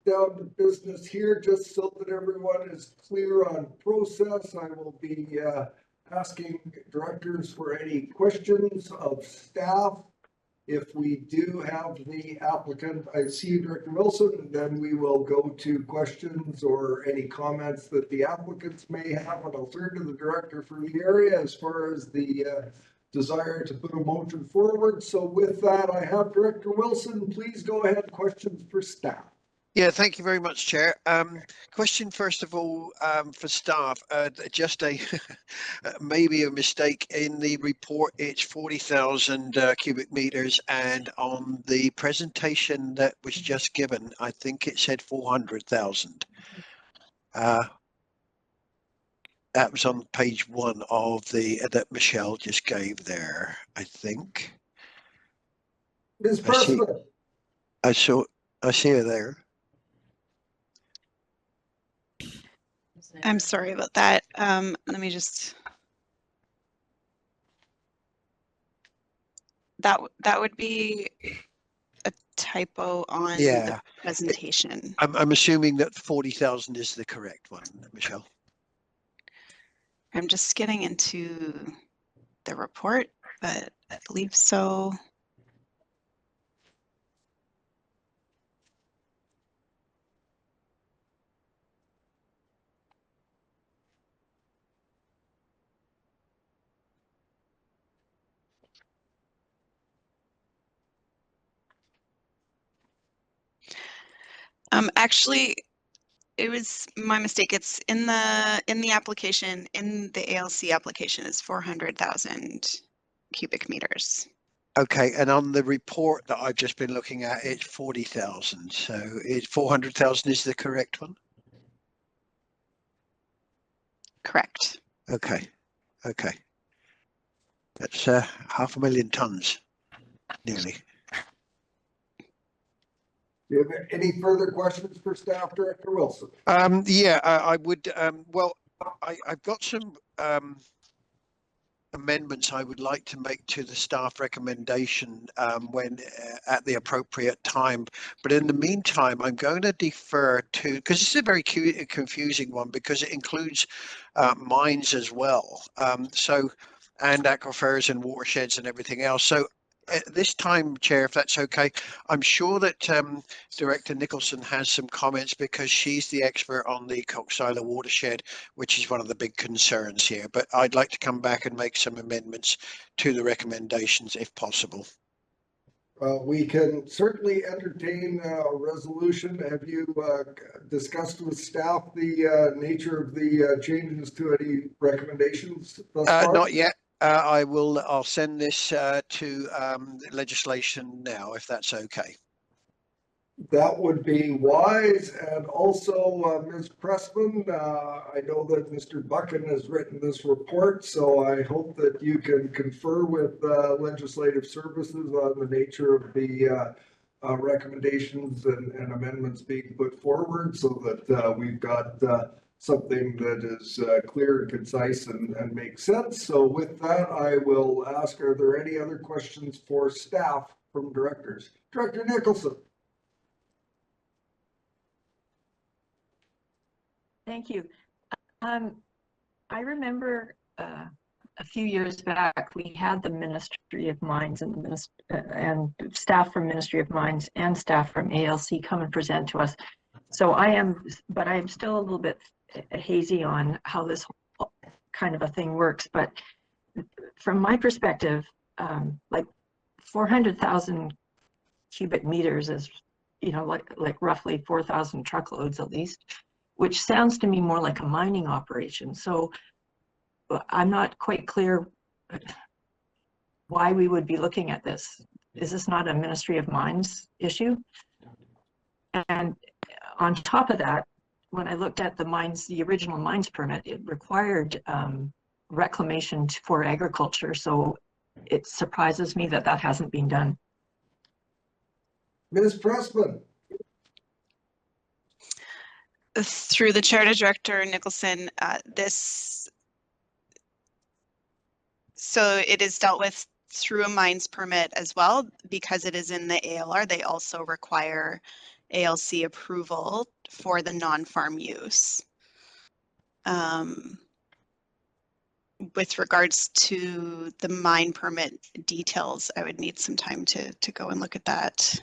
down to business here, just so that everyone is clear on process. I will be asking directors for any questions of staff. If we do have the applicant, I see you, Director Wilson, then we will go to questions or any comments that the applicants may have, and I'll turn to the director for the area as far as the desire to put a motion forward. So with that, I have Director Wilson. Please go ahead. Questions for staff. Yeah, thank you very much, Chair. Question first of all for staff, just a maybe a mistake in the report. It's 40,000 cubic meters, and on the presentation that was just given, I think it said 400,000. That was on page 1 of the that Michelle just gave there, I think. Ms. President. I see her there. I'm sorry about that. Let me just. That would be a typo on the presentation. I'm assuming that 40,000 is the correct one, Michelle. I'm just getting into the report, but I believe so. Actually, it was my mistake. It's in the application, in the ALC application, is 400,000 cubic meters. Okay, and on the report that I've just been looking at, it's 40,000. So it's 400,000 is the correct one? Correct. Okay, okay. That's 500,000 tons, nearly. Do you have any further questions for staff, Director Wilson? Yeah, I would. Well, I've got some amendments I would like to make to the staff recommendation when at the appropriate time. But in the meantime, I'm going to defer to, because this is a very confusing one, because it includes mines as well. And aquifers and watersheds and everything else. So at this time, Chair, if that's okay, I'm sure that Director Nicholson has some comments, because she's the expert on the Coxsila watershed, which is one of the big concerns here. But I'd like to come back and make some amendments to the recommendations if possible. We can certainly entertain a resolution. Have you discussed with staff the nature of the changes to any recommendations thus far? Not yet. I'll send this to legislation now, if that's okay. That would be wise. And also, Ms. Pressman, I know that Mr. Buchan has written this report, so I hope that you can confer with legislative services on the nature of the recommendations and amendments being put forward, so that we've got something that is clear and concise and makes sense. So with that, I will ask, are there any other questions for staff from directors? Director Nicholson. Thank you. I remember a few years back, we had the Ministry of Mines and staff from Ministry of Mines and staff from ALC come and present to us. So I am still a little bit hazy on how this whole kind of a thing works. But from my perspective, like 400,000 cubic meters is, like roughly 4,000 truckloads at least, which sounds to me more like a mining operation. So I'm not quite clear why we would be looking at this. Is this not a Ministry of Mines issue? And on top of that, when I looked at the original mines permit, it required reclamation for agriculture. So it surprises me that that hasn't been done. Ms. Pressman. Through the chair to Director Nicholson, so it is dealt with through a mines permit as well, because it is in the ALR. They also require ALC approval for the non-farm use. With regards to the mine permit details, I would need some time to go and look at that.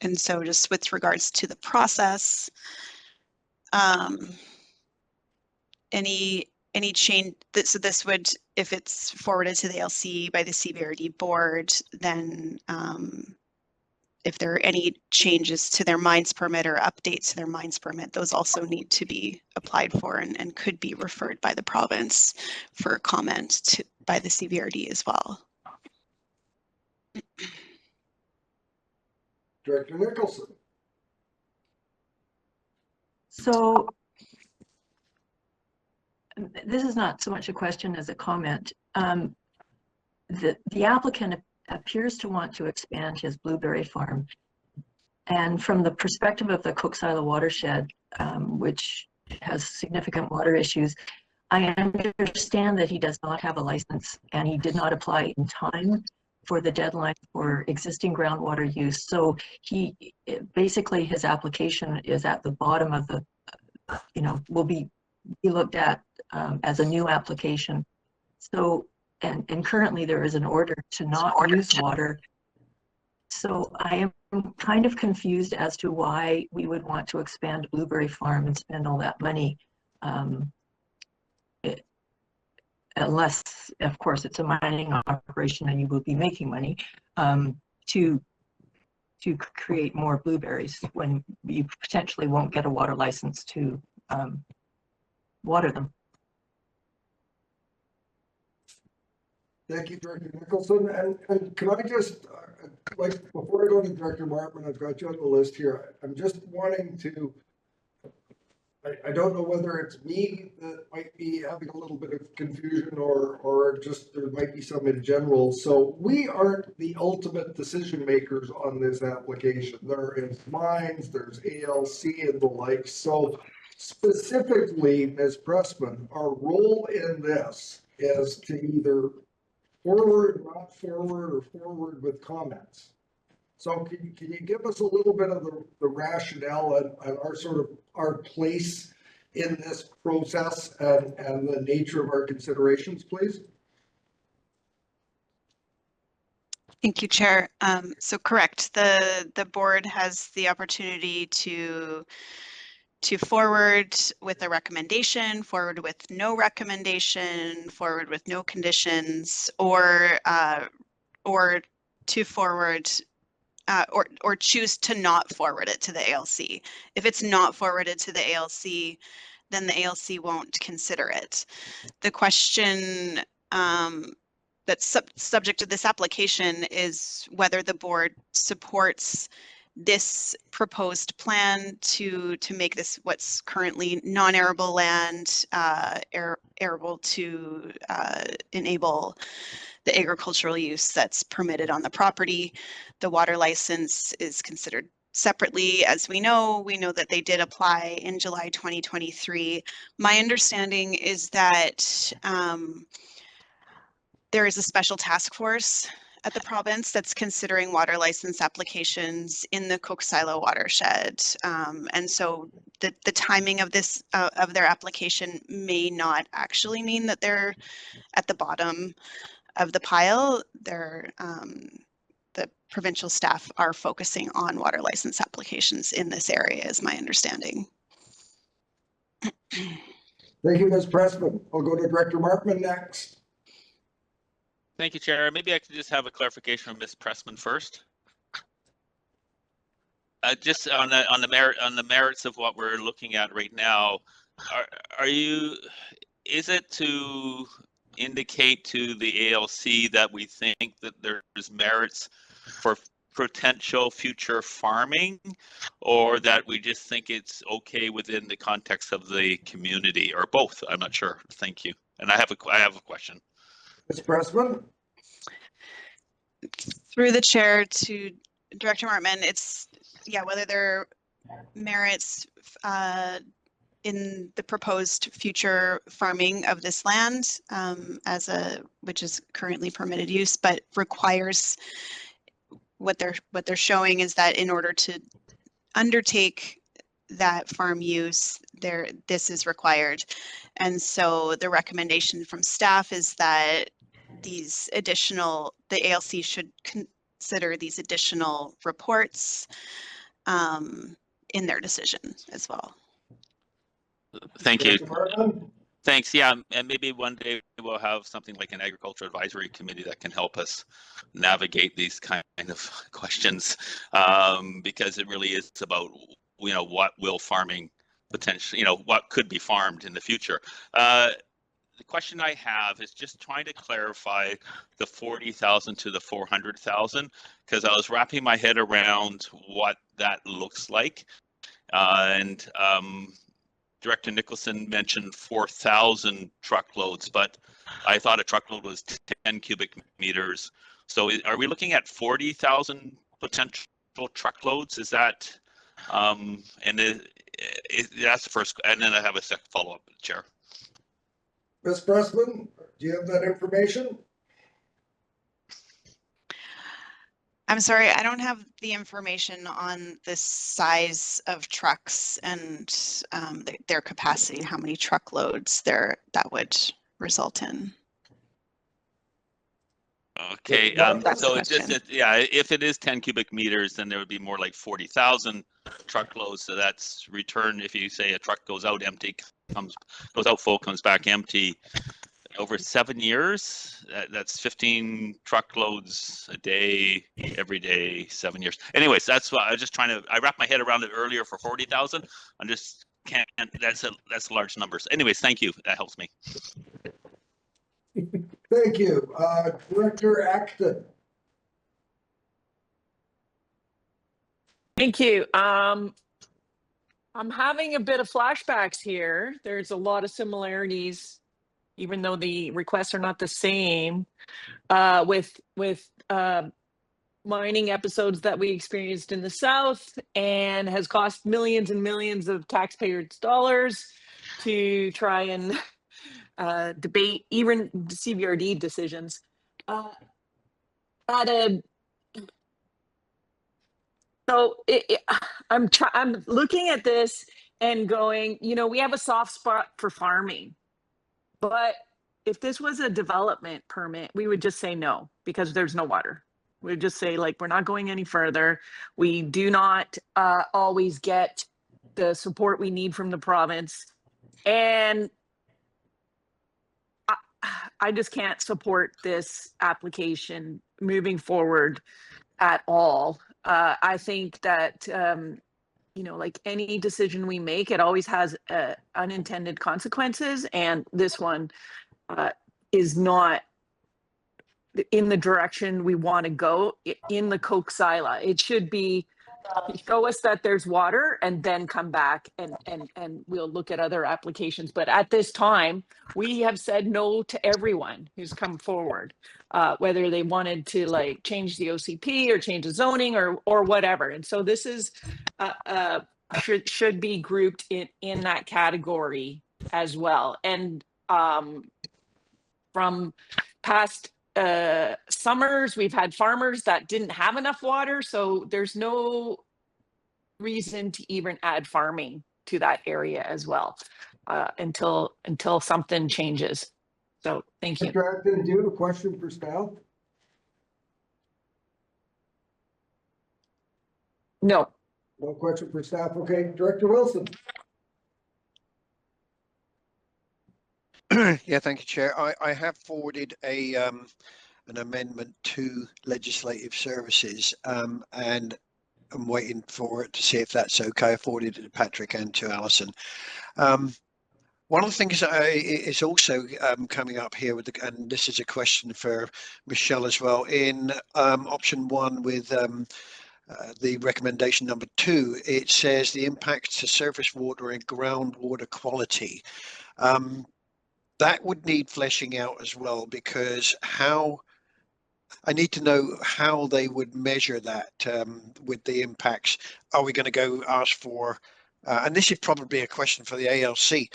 And so just with regards to the process, any change that, so this would, if it's forwarded to the ALC by the CVRD board, then if there are any changes to their mines permit or updates to their mines permit, those also need to be applied for and could be referred by the province for comment by the CVRD as well. Director Nicholson. So this is not so much a question as a comment. The applicant appears to want to expand his blueberry farm. And from the perspective of the Cook Silo watershed, which has significant water issues, I understand that he does not have a license and he did not apply in time for the deadline for existing groundwater use. So basically his application is at the bottom of the, will be looked at as a new application. So, and currently there is an order to not use water. So I am kind of confused as to why we would want to expand Blueberry Farm and spend all that money. Unless, of course, it's a mining operation and you will be making money to create more blueberries when you potentially won't get a water license to water them. Thank you, Director Nicholson. And can I just, before I go to Director Martman, I've got you on the list here. I'm just wanting to, I don't know whether it's me that might be having a little bit of confusion or just there might be some in general. So we aren't the ultimate decision makers on this application. There is mines, there's ALC and the like. So specifically, Ms. Pressman, our role in this is to either forward, not forward, or forward with comments. So can you give us a little bit of the rationale and our sort of our place in this process and the nature of our considerations, please? Thank you, Chair. So correct, the board has the opportunity to forward with a recommendation, forward with no recommendation, forward with no conditions, or to forward or choose to not forward it to the ALC. If it's not forwarded to the ALC, then the ALC won't consider it. The question that's subject to this application is whether the board supports this proposed plan to make this what's currently non-arable land arable to enable the agricultural use that's permitted on the property. The water license is considered separately. As we know that they did apply in July 2023. My understanding is that there is a special task force at the province that's considering water license applications in the Cook Silo watershed. And so the timing of this of their application may not actually mean that they're at the bottom of the pile. They're the provincial staff are focusing on water license applications in this area, is my understanding. Thank you, Ms. Pressman. I'll go to Director Martman next. Thank you, Chair. Maybe I could just have a clarification from Ms. Pressman first. Just on the merits of what we're looking at right now, is it to indicate to the ALC that we think that there's merits for potential future farming, or that we just think it's okay within the context of the community, or both? I'm not sure. Thank you. And I have a question. Ms. Pressman? Through the chair to Director Martman, it's, yeah, whether there are merits in the proposed future farming of this land which is currently permitted use, but requires what they're showing is that in order to undertake that farm use, this is required. And so the recommendation from staff is that the ALC should consider these additional reports in their decision as well. Thank you. Dr. Martin? Thanks. Yeah, and maybe one day we'll have something like an agriculture advisory committee that can help us navigate these kind of questions, because it really is about, you know, what will farming potentially, you know, what could be farmed in the future. The question I have is just trying to clarify the 40,000 to the 400,000, because I was wrapping my head around what that looks like, and Director Nicholson mentioned 4,000 truckloads, but I thought a truckload was 10 cubic meters. So are we looking at 40,000 potential truckloads? Is that, and that's the first, and then I have a second follow-up, Chair. Ms. Pressman, do you have that information? I'm sorry, I don't have the information on the size of trucks and their capacity, how many truckloads that would result in. Okay, so it just, yeah, if it is 10 cubic meters, then there would be more like 40,000 truckloads. So that's return, if you say a truck goes out empty, goes out full, comes back empty, over 7 years, that's 15 truckloads a day, every day, 7 years. Anyways, that's what I was just trying to, I wrapped my head around it earlier for 40,000. I just can't, that's large numbers. Anyways, thank you, that helps me. Thank you. Director Acton. Thank you. I'm having a bit of flashbacks here. There's a lot of similarities, even though the requests are not the same, with mining episodes that we experienced in the South, and has cost millions and millions of taxpayers' dollars to try and debate even CVRD decisions. I'm looking at this and going, you know, we have a soft spot for farming, but if this was a development permit, we would just say no, because there's no water. We would just say, like, we're not going any further. We do not always get the support we need from the province. And I just can't support this application moving forward at all. I think that, you know, like any decision we make, it always has unintended consequences. And this one is not in the direction we want to go in the Coke Sila. It should be show us that there's water and then come back and we'll look at other applications. But at this time, we have said no to everyone who's come forward, whether they wanted to like change the OCP or change the zoning or whatever. And so this is should be grouped in that category as well. And from past summers, we've had farmers that didn't have enough water, so there's no reason to even add farming to that area as well until something changes. So thank you. Director Acton, do you have a question for staff? No. No question for staff. Okay, Director Wilson. Yeah, thank you, Chair. I have forwarded an amendment to Legislative Services, and I'm waiting for it to see if that's okay. I forwarded it to Patrick and to Alison. One of the things is also coming up here with, and this is a question for Michelle as well, in option 1 with the recommendation number 2, it says the impact to surface water and groundwater quality. That would need fleshing out as well, because I need to know how they would measure that with the impacts. Are we going to go ask for And this is probably a question for the ALC,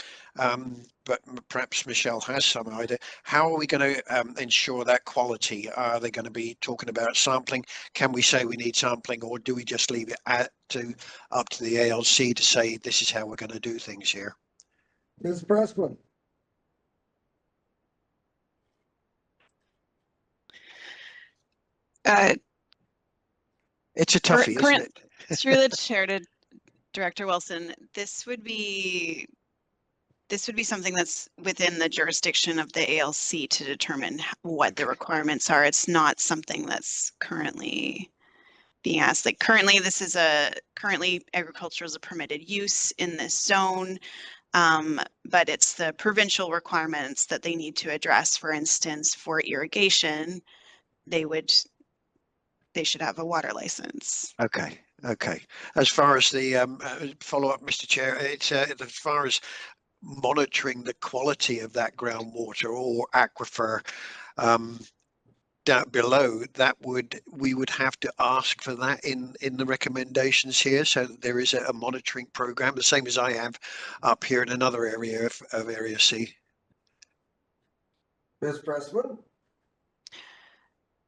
but perhaps Michelle has some idea. How are we going to ensure that quality? Are they going to be talking about sampling? Can we say we need sampling, or do we just leave it up to the ALC to say this is how we're going to do things here? Ms. Pressman. It's a toughie, isn't it? Through the chair to Director Wilson, this would be something that's within the jurisdiction of the ALC to determine what the requirements are. It's not something that's currently being asked. Like currently agriculture is a permitted use in this zone, but it's the provincial requirements that they need to address. For instance, for irrigation, they should have a water license. Okay. As far as the follow-up, Mr. Chair, it's as far as monitoring the quality of that groundwater or aquifer down below, we would have to ask for that in the recommendations here, so that there is a monitoring program, the same as I have up here in another area of Area C. Ms. Pressman.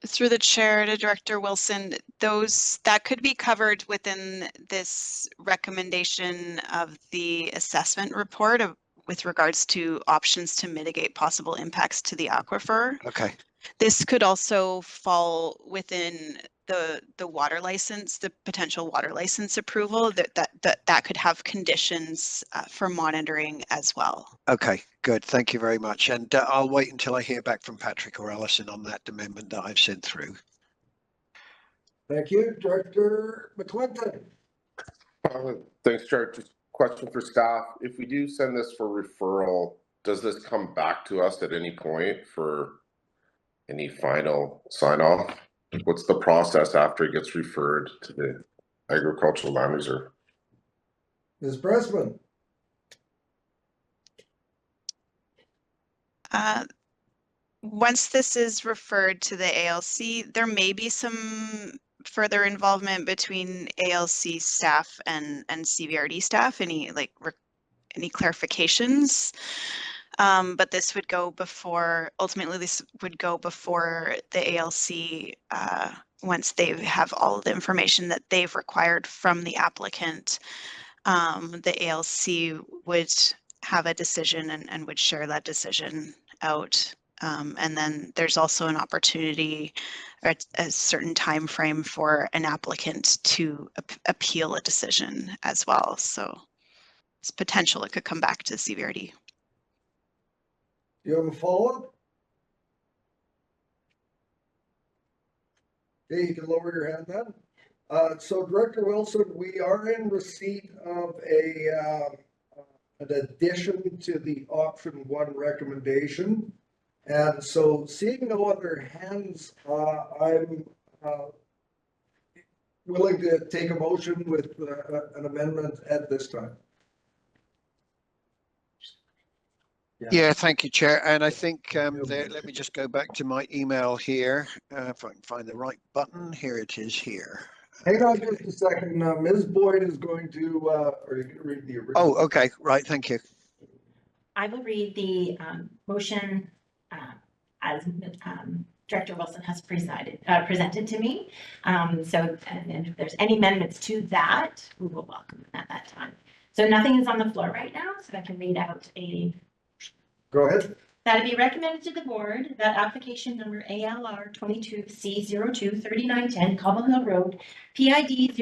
Through the chair to Director Wilson, that could be covered within this recommendation of the assessment report with regards to options to mitigate possible impacts to the aquifer. Okay. This could also fall within the water license, the potential water license approval, that could have conditions for monitoring as well. Okay, good. Thank you very much. And I'll wait until I hear back from Patrick or Alison on that amendment that I've sent through. Thank you. Director McClinton. Thanks, Chair. Just question for staff. If we do send this for referral, does this come back to us at any point for any final sign off? What's the process after it gets referred to the Agricultural Land Reserve? Ms. Pressman. Once this is referred to the ALC, there may be some further involvement between ALC staff and CVRD staff, any clarifications. But this would go before, ultimately this would go before the ALC once they have all of the information that they've required from the applicant. The ALC would have a decision and would share that decision out. And then there's also an opportunity or a certain time frame for an applicant to appeal a decision as well. So it's potential it could come back to the CVRD. Do you have a follow-up? Okay, you can lower your hand then. So Director Wilson, we are in receipt of an addition to the option 1 recommendation. And so seeing no other hands, I'm willing to take a motion with an amendment at this time. Yeah, thank you, Chair. And I think let me just go back to my email here. If I can find the right button. Here it is here. Hang on just a second. Ms. Boyd is going to, or you can read the original. Oh, okay. Right. Thank you. I will read the motion as Director Wilson has presented to me. And if there's any amendments to that, we will welcome them at that time. So nothing is on the floor right now, so I can read out a. Go ahead. That it be recommended to the board that application number ALR 22C02 3910 Cobble Hill Road, PID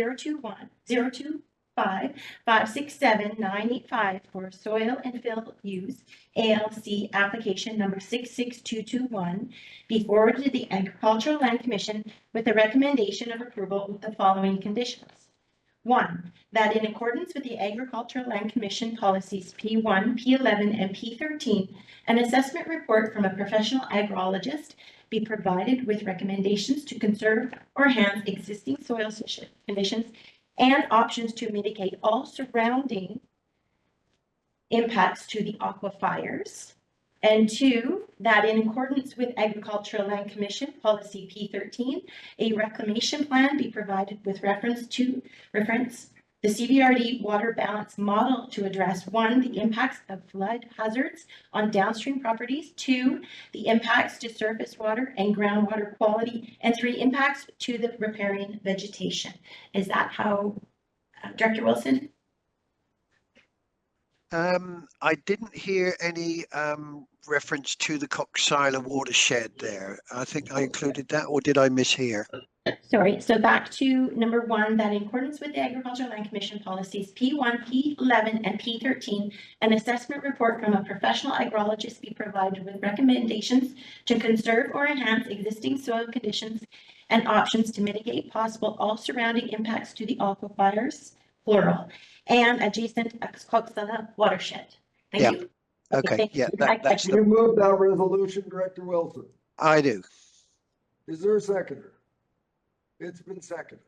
021-025-567-985 for soil and fill use, ALC application number 66221, be forwarded to the Agricultural Land Commission with a recommendation of approval with the following conditions. 1, that in accordance with the Agricultural Land Commission policies P1, P11, and P13, an assessment report from a professional agrologist be provided with recommendations to conserve or enhance existing soil conditions and options to mitigate all surrounding impacts to the aquifers. And 2, that in accordance with Agricultural Land Commission Policy P13, a reclamation plan be provided with reference the CBRD water balance model to address 1, the impacts of flood hazards on downstream properties, 2, the impacts to surface water and groundwater quality, and 3, impacts to the riparian vegetation. Is that how, Director Wilson? I didn't hear any reference to the Coxsila watershed there. I think I included that, or did I mishear? Sorry, so back to number 1, that in accordance with the Agricultural Land Commission policies P1, P11, and P13, an assessment report from a professional agrologist be provided with recommendations to conserve or enhance existing soil conditions and options to mitigate possible all surrounding impacts to the aquifers, plural, and adjacent Coxsila watershed. Thank you. Okay, thank yeah, you. that's You move that resolution, Director Wilson. I do. Is there a seconder? It's been seconded.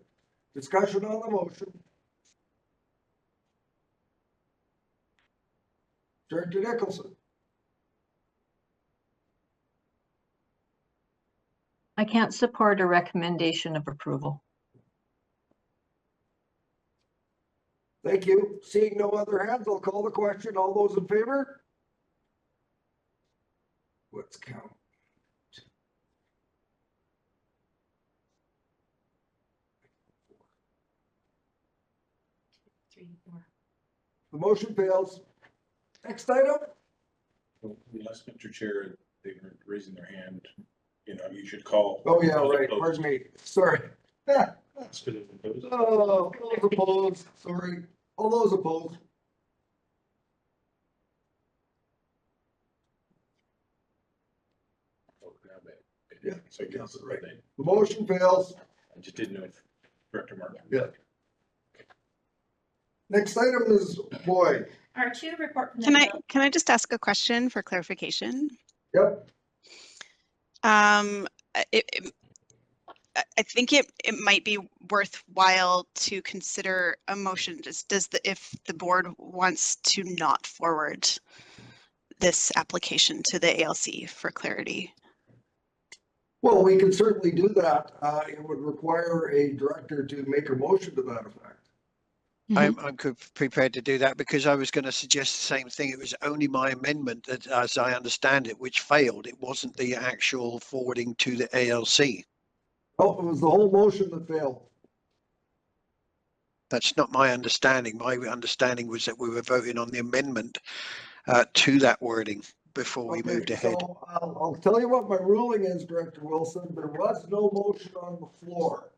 Discussion on the motion. Director Nicholson. I can't support a recommendation of approval. Thank you. Seeing no other hands, I'll call the question. All those in favor? Let's count. The motion fails. Next item. Unless, Mr. Chair, they were raising their hand, you know, you should call. Oh, yeah, those right. opposed. Pardon me. Sorry. That's good of those. Oh, those opposed. Sorry. All those opposed. Yeah. So I guess Right. I The motion fails. just didn't know if Director Martin. Yeah. Next item is Boyd. R2 report from the. Can I just ask a question for clarification? Yep. I think it might be worthwhile to consider a motion. If the board wants to not forward this application to the ALC for clarity. Well, we can certainly do that. It would require a director to make a motion to that effect. I'm prepared to do that because I was going to suggest the same thing. It was only my amendment that, as I understand it, which failed. It wasn't the actual forwarding to the ALC. Oh, it was the whole motion that failed. That's not my understanding. My understanding was that we were voting on the amendment to that wording before we moved ahead. So I'll tell you what my ruling is, Director Wilson. There was no motion on the floor.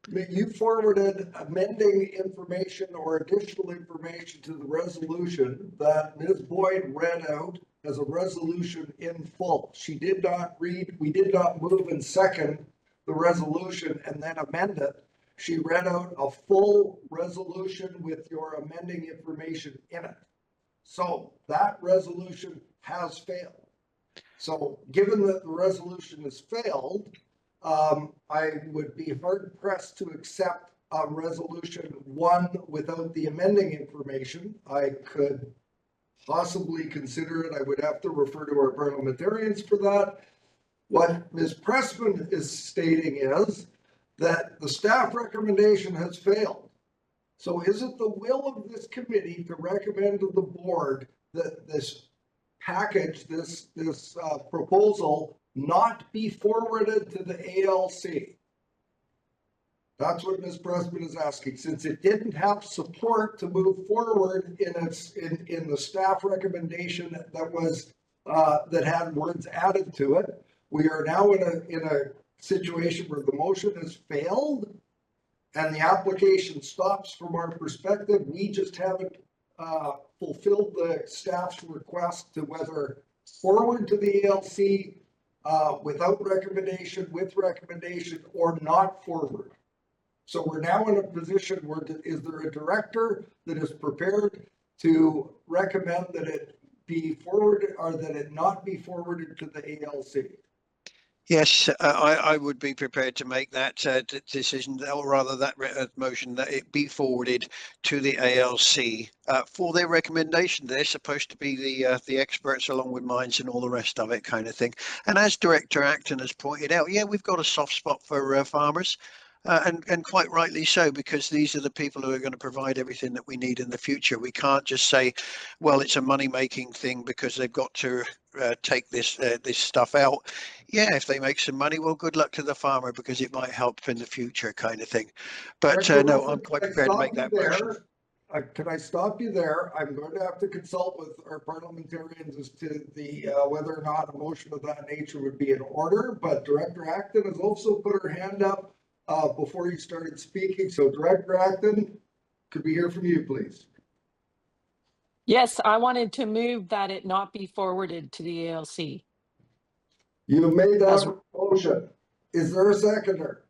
You forwarded amending information or additional information to the resolution that Ms. Boyd read out as a resolution in full. She did not read, we did not move and second the resolution and then amend it. She read out a full resolution with your amending information in it. So that resolution has failed. So given that the resolution has failed, I would be hard pressed to accept resolution 1 without the amending information. I could possibly consider it. I would have to refer to our parliamentarians for that. What Ms. Pressman is stating is that the staff recommendation has failed. So is it the will of this committee to recommend to the board that this package, this proposal not be forwarded to the ALC? That's what Ms. Pressman is asking. Since it didn't have support to move forward in the staff recommendation that was that had words added to it, we are now in a situation where the motion has failed and the application stops from our perspective. We just haven't fulfilled the staff's request to whether forward to the ALC without recommendation, with recommendation, or not forward. So we're now in a position where is there a director that is prepared to recommend that it be forwarded or that it not be forwarded to the ALC? Yes, I would be prepared to make that decision, or rather that motion, that it be forwarded to the ALC for their recommendation. They're supposed to be the experts along with mines and all the rest of it kind of thing. And as Director Acton has pointed out, yeah, we've got a soft spot for farmers. And quite rightly so, because these are the people who are going to provide everything that we need in the future. We can't just say, well, it's a money-making thing because they've got to take this stuff out. Yeah, if they make some money, well, good luck to the farmer because it might help in the future, kind of thing. But no, I'm quite prepared to make that motion. Can I stop you there? I'm going to have to consult with our parliamentarians as to the whether or not a motion of that nature would be in order. But Director Acton has also put her hand up before you started speaking. So Director Acton, could we hear from you, please? Yes, I wanted to move that it not be forwarded to the ALC. You made that motion. Is there a seconder?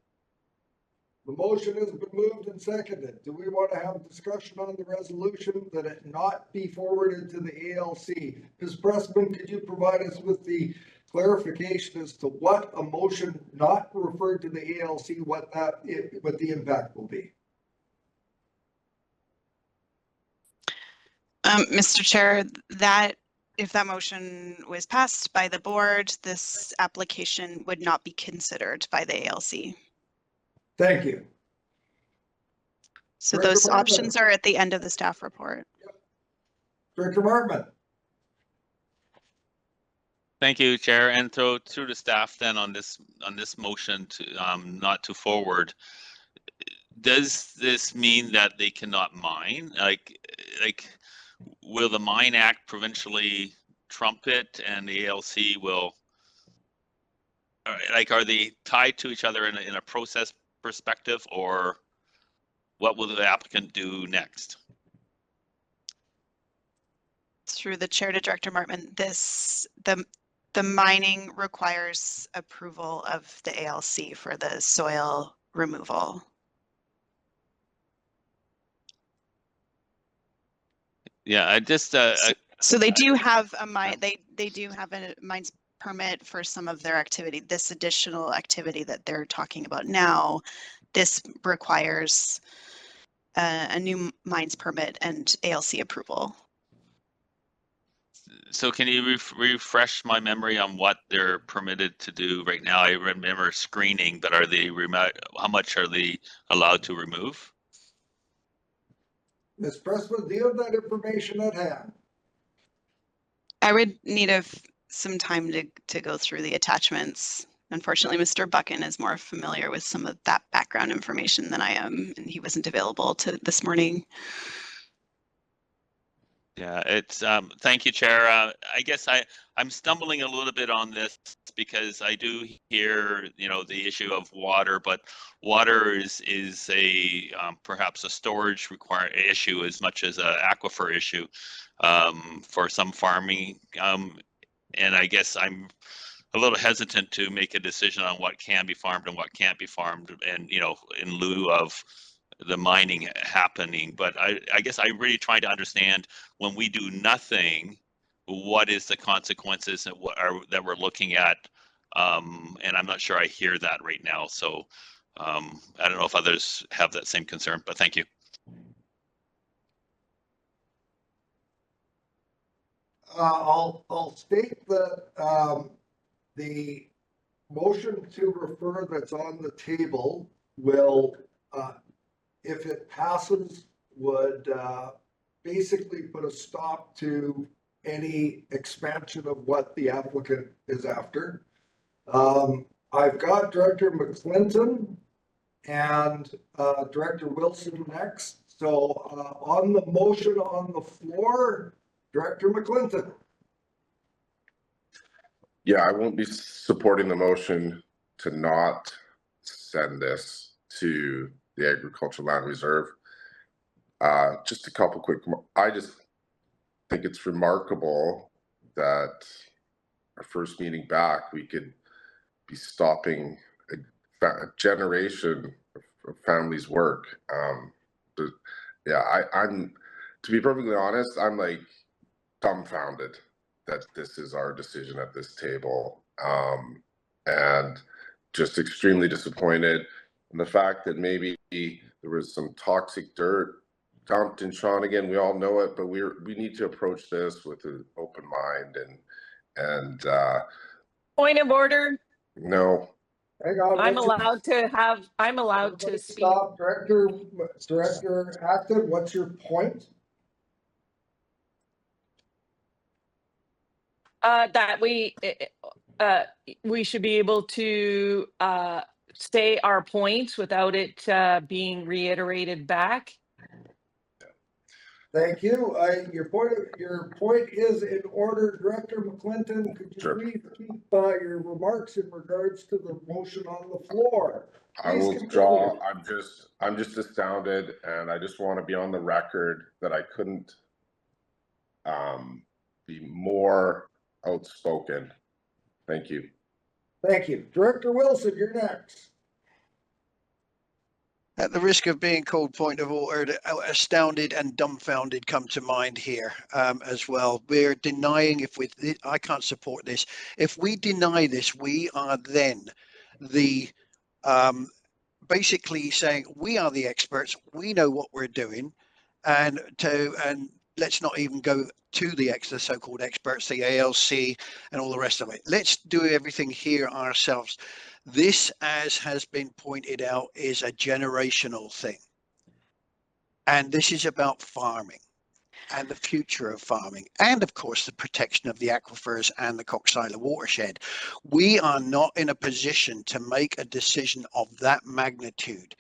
The motion has been moved and seconded. Do we want to have a discussion on the resolution that it not be forwarded to the ALC? Ms. Pressman, could you provide us with the clarification as to what a motion not referred to the ALC, what the impact will be? Mr. Chair, that if that motion was passed by the board, this application would not be considered by the ALC. Thank you. So Director those Martin. options are at the end of the staff report. Yep. Director Martin. Thank you, Chair. And so through the staff then on this motion to not to forward, does this mean that they cannot mine? Like will the Mine Act provincially trump it and the ALC will, are they tied to each other in a process perspective, or what will the applicant do next? Through the chair to Director Martman, the mining requires approval of the ALC for the soil removal. Yeah, I just so they do have a mine. They do have a mines permit for some of their activity. This additional activity that they're talking about now, this requires a new mines permit and ALC approval. So can you refresh my memory on what they're permitted to do right now? I remember screening, but are they how much are they allowed to remove? Ms. Pressman, do you have that information at hand? I would need some time to go through the attachments. Unfortunately, Mr. Buchan is more familiar with some of that background information than I am, and he wasn't available this morning. Yeah, it's thank you, Chair. I guess I'm stumbling a little bit on this because I do hear, you know, the issue of water, but water is a perhaps a storage issue as much as an aquifer issue for some farming, and I guess I'm a little hesitant to make a decision on what can be farmed and what can't be farmed, and you know, in lieu of the mining happening. But I guess I'm really trying to understand, when we do nothing, what is the consequences and that we're looking at, and I'm not sure I hear that right now. So I don't know if others have that same concern, but thank you. I'll state that the motion to refer that's on the table will, if it passes, would basically put a stop to any expansion of what the applicant is after. I've got Director McClinton and Director Wilson next. So on the motion on the floor, Director McClinton. Yeah, I won't be supporting the motion to not send this to the Agricultural Land Reserve. Just a couple quick, I just think it's remarkable that our first meeting back, we could be stopping a generation of families' work. Yeah, I'm, to be perfectly honest, I'm like dumbfounded that this is our decision at this table, and just extremely disappointed. And the fact that maybe there was some toxic dirt dumped in Shawnigan, we all know it, but we need to approach this with an open mind and Point of order. no. Hang on. I'm what's your- allowed to Everybody speak. Stop, Director Acton, what's your point? That we should be able to say our points without it being reiterated back. Thank you. Your point is in order. Director McClinton, could you Sure. please keep your remarks in regards to the motion on the floor? I Please will continue. withdraw. I'm just astounded, and I just want to be on the record that I couldn't be more outspoken. Thank you. Thank you. Director Wilson, you're next. At the risk of being called point of order, astounded and dumbfounded come to mind here as well. We're denying I can't support this. If we deny this, we are then the basically saying we are the experts. We know what we're doing, and let's not even go to the so-called experts, the ALC and all the rest of it. Let's do everything here ourselves. This, as has been pointed out, is a generational thing. And this is about farming and the future of farming, and of course the protection of the aquifers and the Cox Island watershed. We are not in a position to make a decision of that magnitude.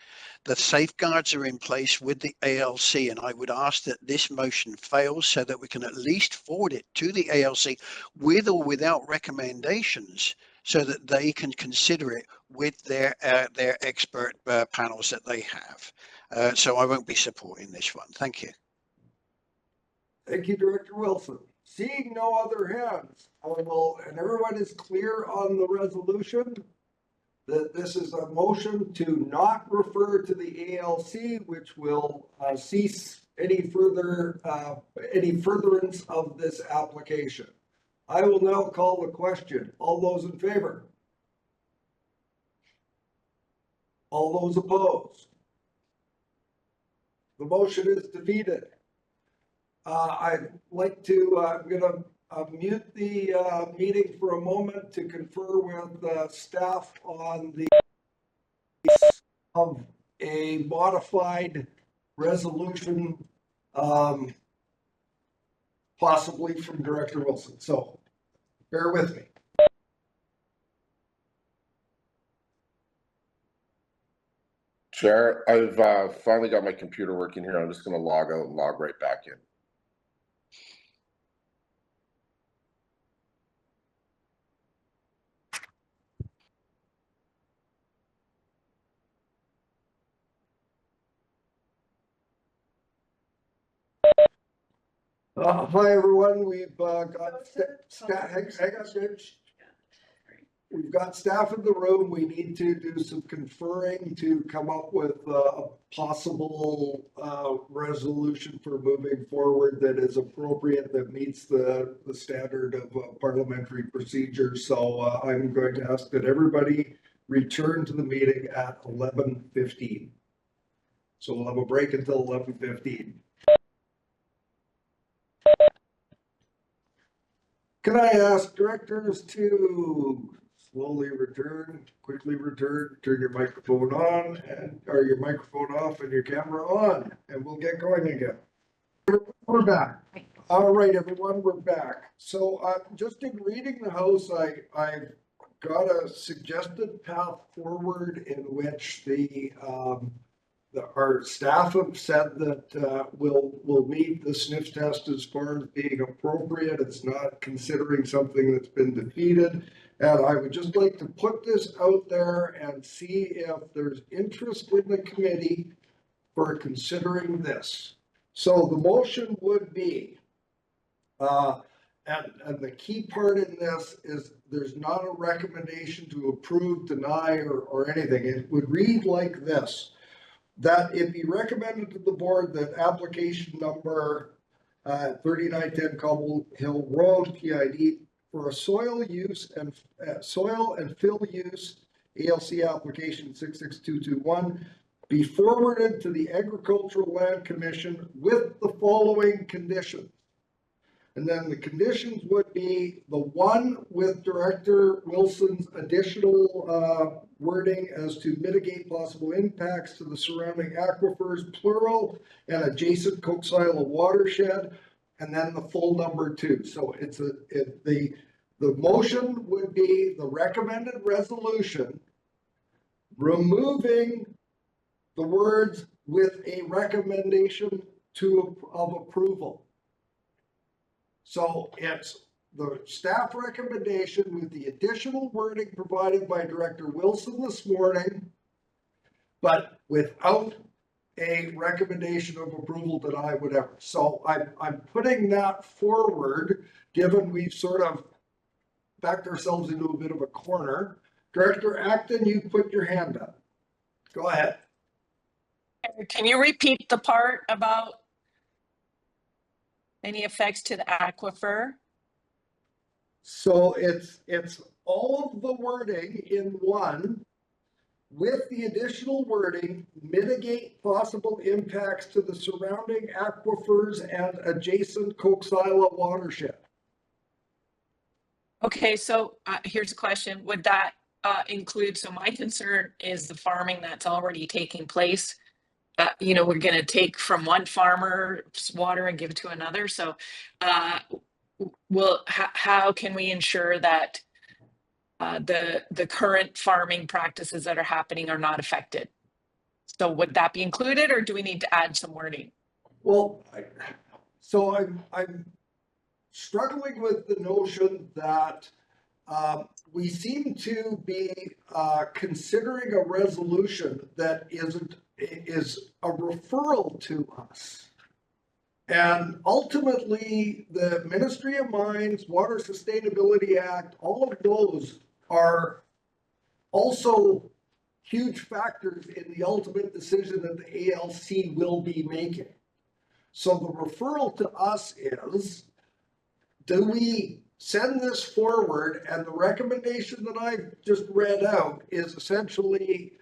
The safeguards are in place with the ALC, and I would ask that this motion fails so that we can at least forward it to the ALC with or without recommendations, so that they can consider it with their expert panels that they have. So I won't be supporting this one. Thank you. Thank you, Director Wilson. Seeing no other hands, and everyone is clear on the resolution that this is a motion to not refer to the ALC, which will cease any furtherance of this application. I will now call the question. All those in favor? All those opposed? The motion is defeated. I'd like to, I'm gonna mute the meeting for a moment to confer with staff on the of a modified resolution, possibly from Director Wilson. So bear with me. Chair, I've finally got my computer working here. I'm just going to log out and log right back in. Hi, everyone. We've got we've got staff in the room. We need to do some conferring to come up with a possible resolution for moving forward that is appropriate, that meets the standard of parliamentary procedure. So I'm going to ask that everybody return to the meeting at 11:15. So we'll have a break until 11:15. Can I ask directors to slowly return, quickly return, turn your microphone on or your microphone off and your camera on, and we'll get going again. We're back. All right, everyone, we're back. So just in reading the House, I've got a suggested path forward in which our staff have said that we'll meet the sniff test as far as being appropriate. It's not considering something that's been defeated. And I would just like to put this out there and see if there's interest in the committee for considering this. So the motion would be, and the key part in this is there's not a recommendation to approve, deny, or anything. It would read like this: that it be recommended to the board that application number 3910 Cobble Hill Road, PID, for a soil and fill use ALC application 66221 be forwarded to the Agricultural Land Commission with the following conditions. And then the conditions would be the one with Director Wilson's additional wording as to mitigate possible impacts to the surrounding aquifers, plural, and adjacent Coxsila watershed, and then the full number 2. So the motion would be the recommended resolution, removing the words with a recommendation of approval. So it's the staff recommendation with the additional wording provided by Director Wilson this morning, but without a recommendation of approval, deny, whatever. So I'm putting that forward, given we've sort of backed ourselves into a bit of a corner. Director Acton, you put your hand up. Go ahead. Can you repeat the part about any effects to the aquifer? So it's all of the wording in one with the additional wording, mitigate possible impacts to the surrounding aquifers and adjacent Coxsila watershed. Okay, so here's a question. Would that include, so my concern is the farming that's already taking place. We're going to take from one farmer's water and give it to another. So how can we ensure that the current farming practices that are happening are not affected? So would that be included, or do we need to add some wording? Well, so I'm struggling with the notion that we seem to be considering a resolution that is a referral to us. And ultimately, the Ministry of Mines, Water Sustainability Act, all of those are also huge factors in the ultimate decision that the ALC will be making. So the referral to us is, do we send this forward? And the recommendation that I've just read out is essentially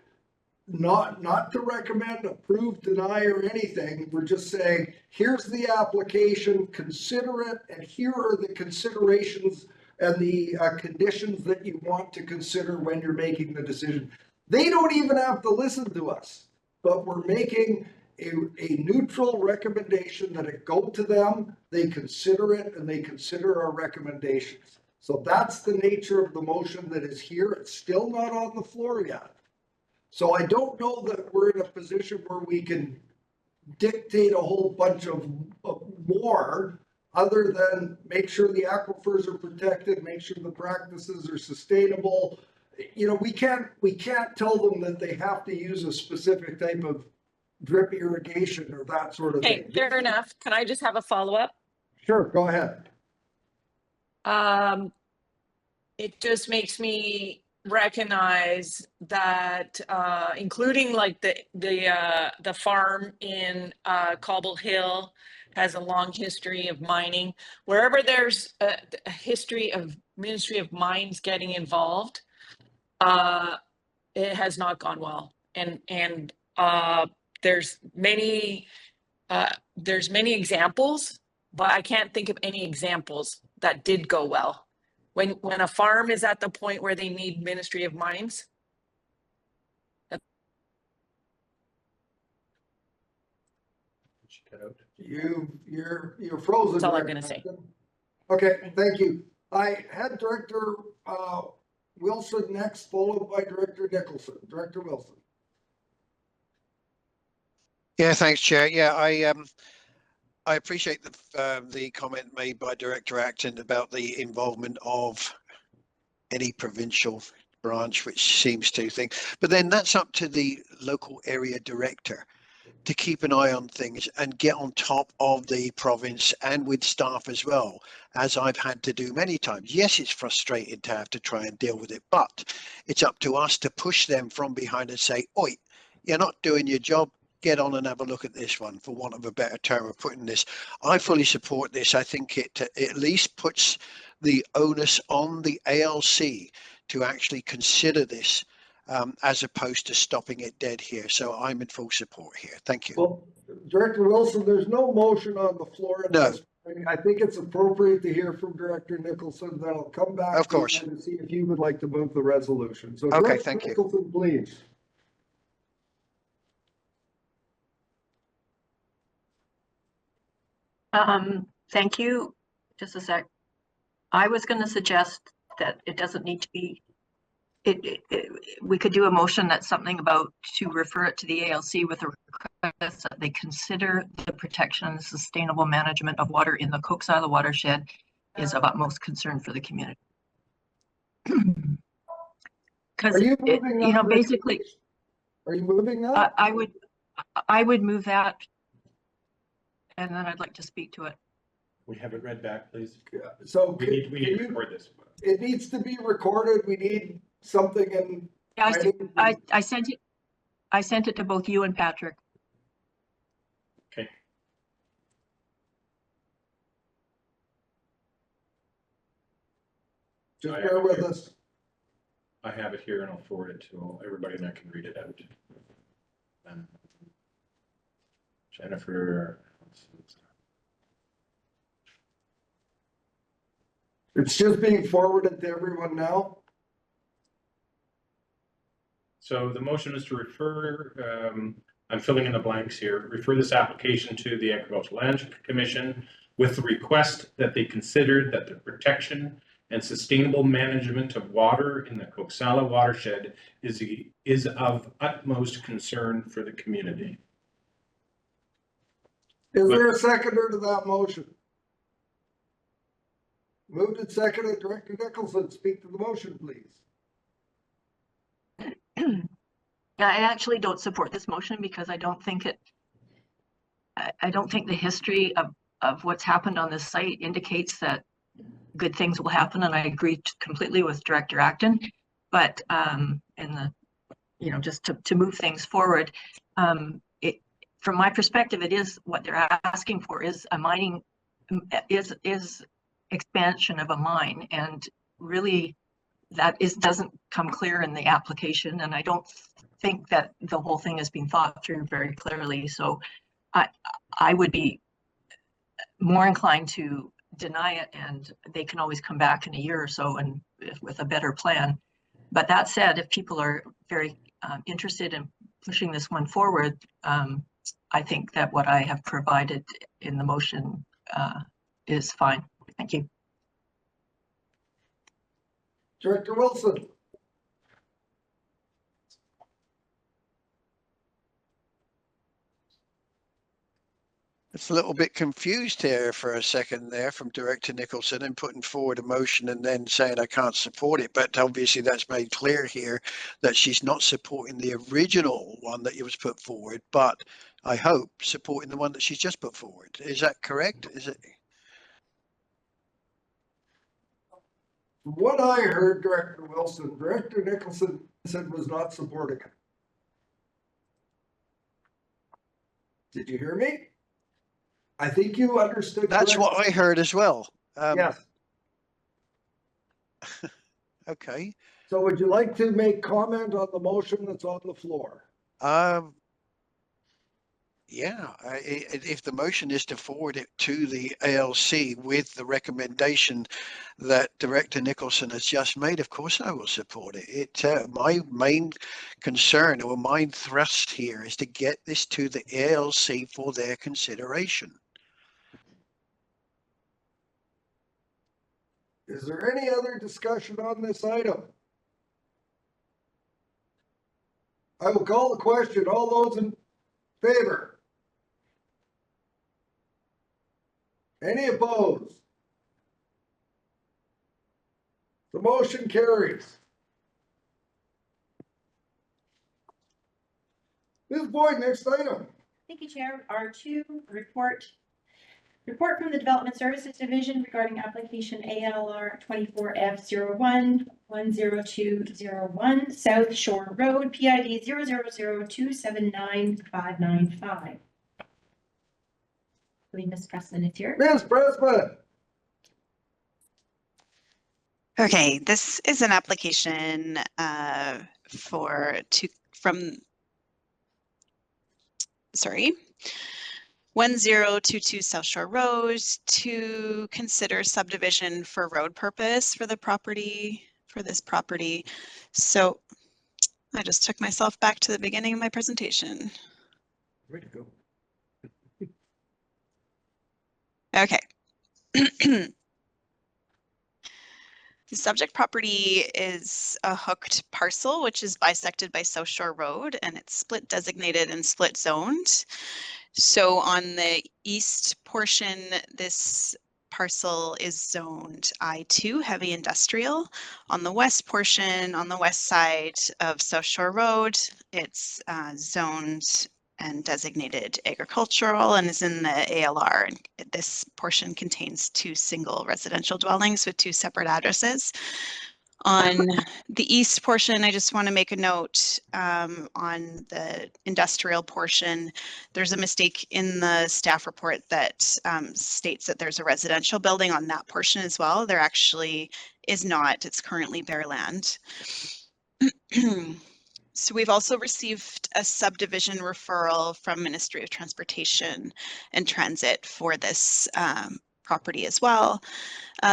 not to recommend, approve, deny, or anything. We're just saying, here's the application, consider it, and here are the considerations and the conditions that you want to consider when you're making the decision. They don't even have to listen to us, but we're making a neutral recommendation that it go to them, they consider it, and they consider our recommendations. So that's the nature of the motion that is here. It's still not on the floor yet. So I don't know that we're in a position where we can dictate a whole bunch of more, other than make sure the aquifers are protected, make sure the practices are sustainable. We can't tell them that they have to use a specific type of drip irrigation or that sort of thing. Okay, fair enough. Can I just have a follow-up? Sure, go ahead. It just makes me recognize that including like the farm in Cobble Hill has a long history of mining. Wherever there's a history of Ministry of Mines getting involved, it has not gone well. And there's many examples, but I can't think of any examples that did go well. When a farm is at the point where they need Ministry of Mines. You're frozen. That's all I'm gonna say. Okay, thank you. I had Director Wilson next, followed by Director Nicholson. Director Wilson. Yeah, thanks, Chair. Yeah, I appreciate the comment made by Director Acton about the involvement of any provincial branch, which seems to think, but then that's up to the local area director to keep an eye on things and get on top of the province and with staff as well, as I've had to do many times. Yes, it's frustrating to have to try and deal with it, but it's up to us to push them from behind and say, oi, you're not doing your job. Get on and have a look at this one, for want of a better term of putting this. I fully support this. I think it at least puts the onus on the ALC to actually consider this as opposed to stopping it dead here. So I'm in full support here. Thank you. Well, Director Wilson, there's no motion on the floor at No. this I think it's appropriate to hear from Director Nicholson, then I'll come back. Of course. To see if you would like to move the resolution. So Okay, Director thank you. Nicholson, please. Thank you. Just a sec. I was going to suggest that it doesn't need to be, we could do a motion that's something about to refer it to the ALC with a request that they consider the protection and sustainable management of water in the Coquesada watershed is of utmost concern for the community. Because, Are you moving that? you know, basically, Are you moving that? I would move that, and then I'd like to speak to it. We have it read back, please. So We need to record this. it needs to be recorded. We need something in. Yeah, I sent it. I sent it to both you and Patrick. Okay. Just bear with us. I have it here and I'll forward it to everybody and I can read it out. Jennifer. It's just being forwarded to everyone now. So the motion is to refer, I'm filling in the blanks here, refer this application to the Agricultural Land Commission with the request that they consider that the protection and sustainable management of water in the Coquesada watershed is of utmost concern for the community. Is there a seconder to that motion? Moved and seconded. Director Nicholson, speak to the motion, please. I actually don't support this motion because I don't think it. I don't think the history of what's happened on this site indicates that good things will happen, and I agree completely with Director Acton. But just to move things forward, from my perspective, it is what they're asking for is a mining is expansion of a mine, and really that doesn't come clear in the application, and I don't think that the whole thing has been thought through very clearly. So I would be more inclined to deny it, and they can always come back in a year or so and with a better plan. But that said, if people are very interested in pushing this one forward, I think that what I have provided in the motion is fine. Thank you. Director Wilson. It's a little bit confused here for a second there from Director Nicholson and putting forward a motion and then saying I can't support it. But obviously that's made clear here that she's not supporting the original one that was put forward, but I hope supporting the one that she's just put forward. Is that correct? Is it? From what I heard, Director Wilson, Director Nicholson said was not supporting it. Did you hear me? I think you understood. That's what I heard as well. Yes. Okay. So would you like to make comment on the motion that's on the floor? Yeah, if the motion is to forward it to the ALC with the recommendation that Director Nicholson has just made, of course I will support it. My main concern or my thrust here is to get this to the ALC for their consideration. Is there any other discussion on this item? I will call the question. All those in favor? Any opposed? The motion carries. Ms. Boyd, next item. Thank you, Chair. R2, report from the Development Services Division regarding application ALR 24F01-10201 South Shore Road, PID 000279595. I believe Ms. Pressman is here. Ms. Pressman. Okay, this is an application 1022 South Shore Road to consider subdivision for road purpose for the property, for this property. So I just took myself back to the beginning of my presentation. Way to go. Okay. The subject property is a hooked parcel, which is bisected by South Shore Road, and it's split designated and split zoned. So on the east portion, this parcel is zoned I2, heavy industrial. On the west portion, on the west side of South Shore Road, it's zoned and designated agricultural and is in the ALR. And this portion contains 2 single residential dwellings with 2 separate addresses. On the east portion, I just want to make a note on the industrial portion. There's a mistake in the staff report that states that there's a residential building on that portion as well. There actually is not. It's currently bare land. So we've also received a subdivision referral from Ministry of Transportation and Transit for this property as well.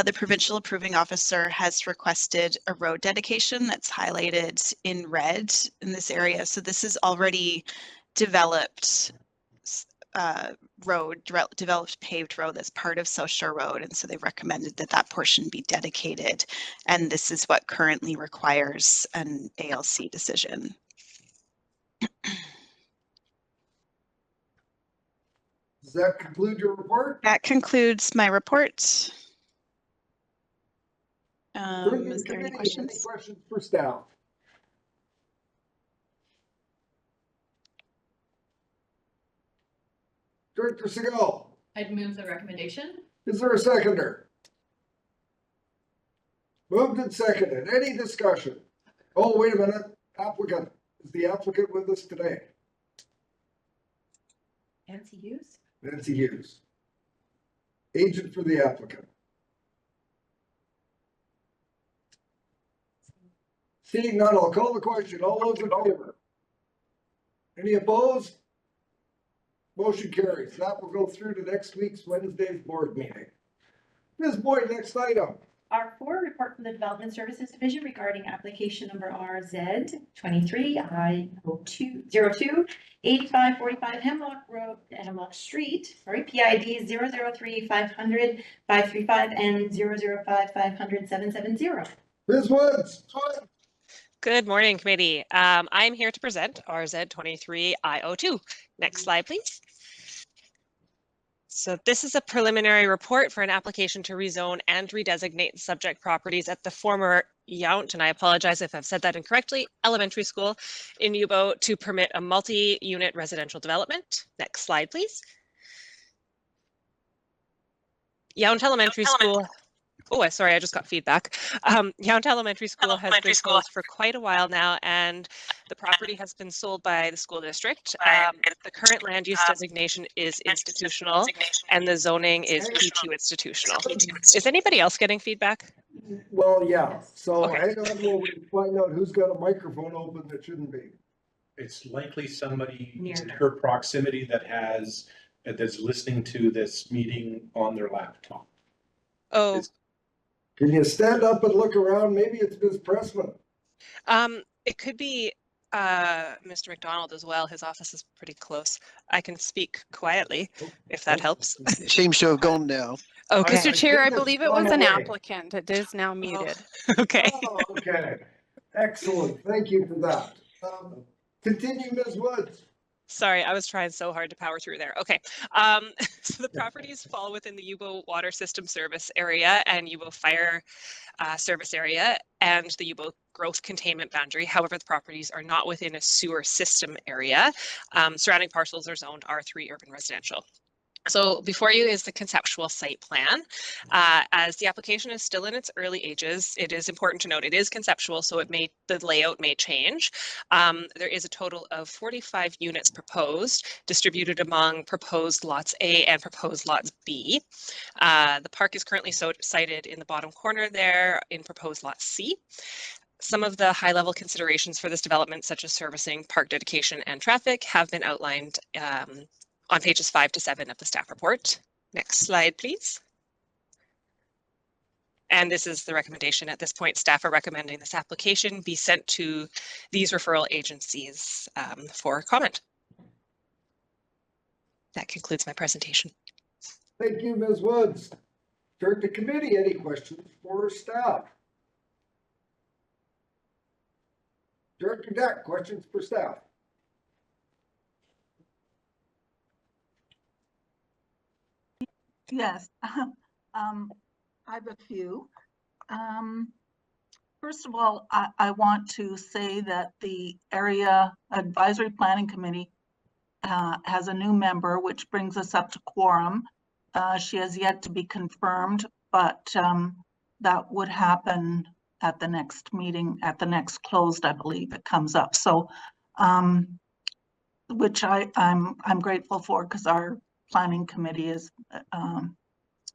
The provincial approving officer has requested a road dedication that's highlighted in red in this area. So this is already developed developed paved road that's part of South Shore Road. And so they recommended that that portion be dedicated. And this is what currently requires an ALC decision. Does that conclude your report? That concludes my report. Is there any Any questions? questions for staff? Director Segal, I'd move the recommendation. is there a seconder? Moved and seconded. Any discussion? Oh, wait a minute. Applicant. Is the applicant with us today? Nancy Hughes? Nancy Hughes. Agent for the applicant. Seeing none, I'll call the question. All those in favor? Any opposed? Motion carries. That will go through to next week's Wednesday's board meeting. Ms. Boyd, next item. R4, report from the Development Services Division regarding application number RZ23I02 8545 Hemlock Street, PID 003 500 535 and 005 500 770. Ms. Woods. Good morning, committee. I'm here to present RZ23I02. Next slide, please. So this is a preliminary report for an application to rezone and redesignate subject properties at the former Yount, and I apologize if I've said that incorrectly, elementary school in Yubo to permit a multi-unit residential development. Next slide, please. Yount Elementary School. Oh, sorry, I just got feedback. Yount Elementary School has been closed for quite a while now, and the property has been sold by the school district. The current land use designation is institutional, and the zoning is P2 institutional. Is anybody else getting feedback? Well, yeah. So Okay. hang on while we find out who's got a microphone open that shouldn't be. It's likely somebody Near in them. her proximity that's listening to this meeting on their laptop. Oh, Can you stand up and look around? Maybe it's Ms. Pressman. it could be Mr. McDonald as well. His office is pretty close. I can speak quietly if that helps. It seems to have gone now. Okay. I Mr. Chair, I think it's believe it gone was an away. applicant. It is now muted. Okay. Oh, okay. Excellent. Thank you for that. Continue, Ms. Woods. Sorry, I was trying so hard to power through there. Okay. So the properties fall within the Yubo Water System Service Area and Yubo Fire Service Area and the Yubo Growth Containment Boundary. However, the properties are not within a sewer system area. Surrounding parcels are zoned R3 urban residential. So before you is the conceptual site plan. As the application is still in its early ages, it is important to note it is conceptual, so the layout may change. There is a total of 45 units proposed, distributed among proposed lots A and proposed lots B. The park is currently sited in the bottom corner there in proposed lot C. Some of the high-level considerations for this development, such as servicing, park dedication, and traffic, have been outlined on pages 5 to 7 of the staff report. Next slide, please. And this is the recommendation. At this point, staff are recommending this application be sent to these referral agencies for comment. That concludes my presentation. Thank you, Ms. Woods. Turn to committee. Any questions for staff? Director Deck, questions for staff? Yes, I have a few. First of all, I want to say that the Area Advisory Planning Committee has a new member, which brings us up to quorum. She has yet to be confirmed, but that would happen at the next meeting, at the next closed, I believe it comes up. So, which I'm grateful for, because our planning committee is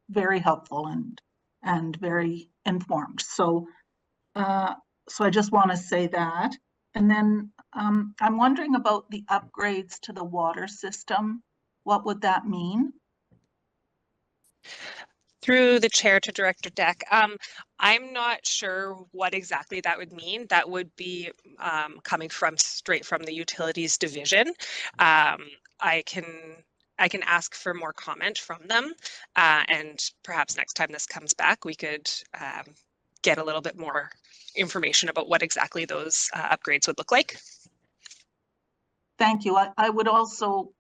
very helpful and very informed. So, so I just want to say that. And then I'm wondering about the upgrades to the water system. What would that mean? Through the chair to Director Deck, I'm not sure what exactly that would mean. That would be coming straight from the utilities division. I can ask for more comment from them, and perhaps next time this comes back, we could get a little bit more information about what exactly those upgrades would look like. Thank you. I would also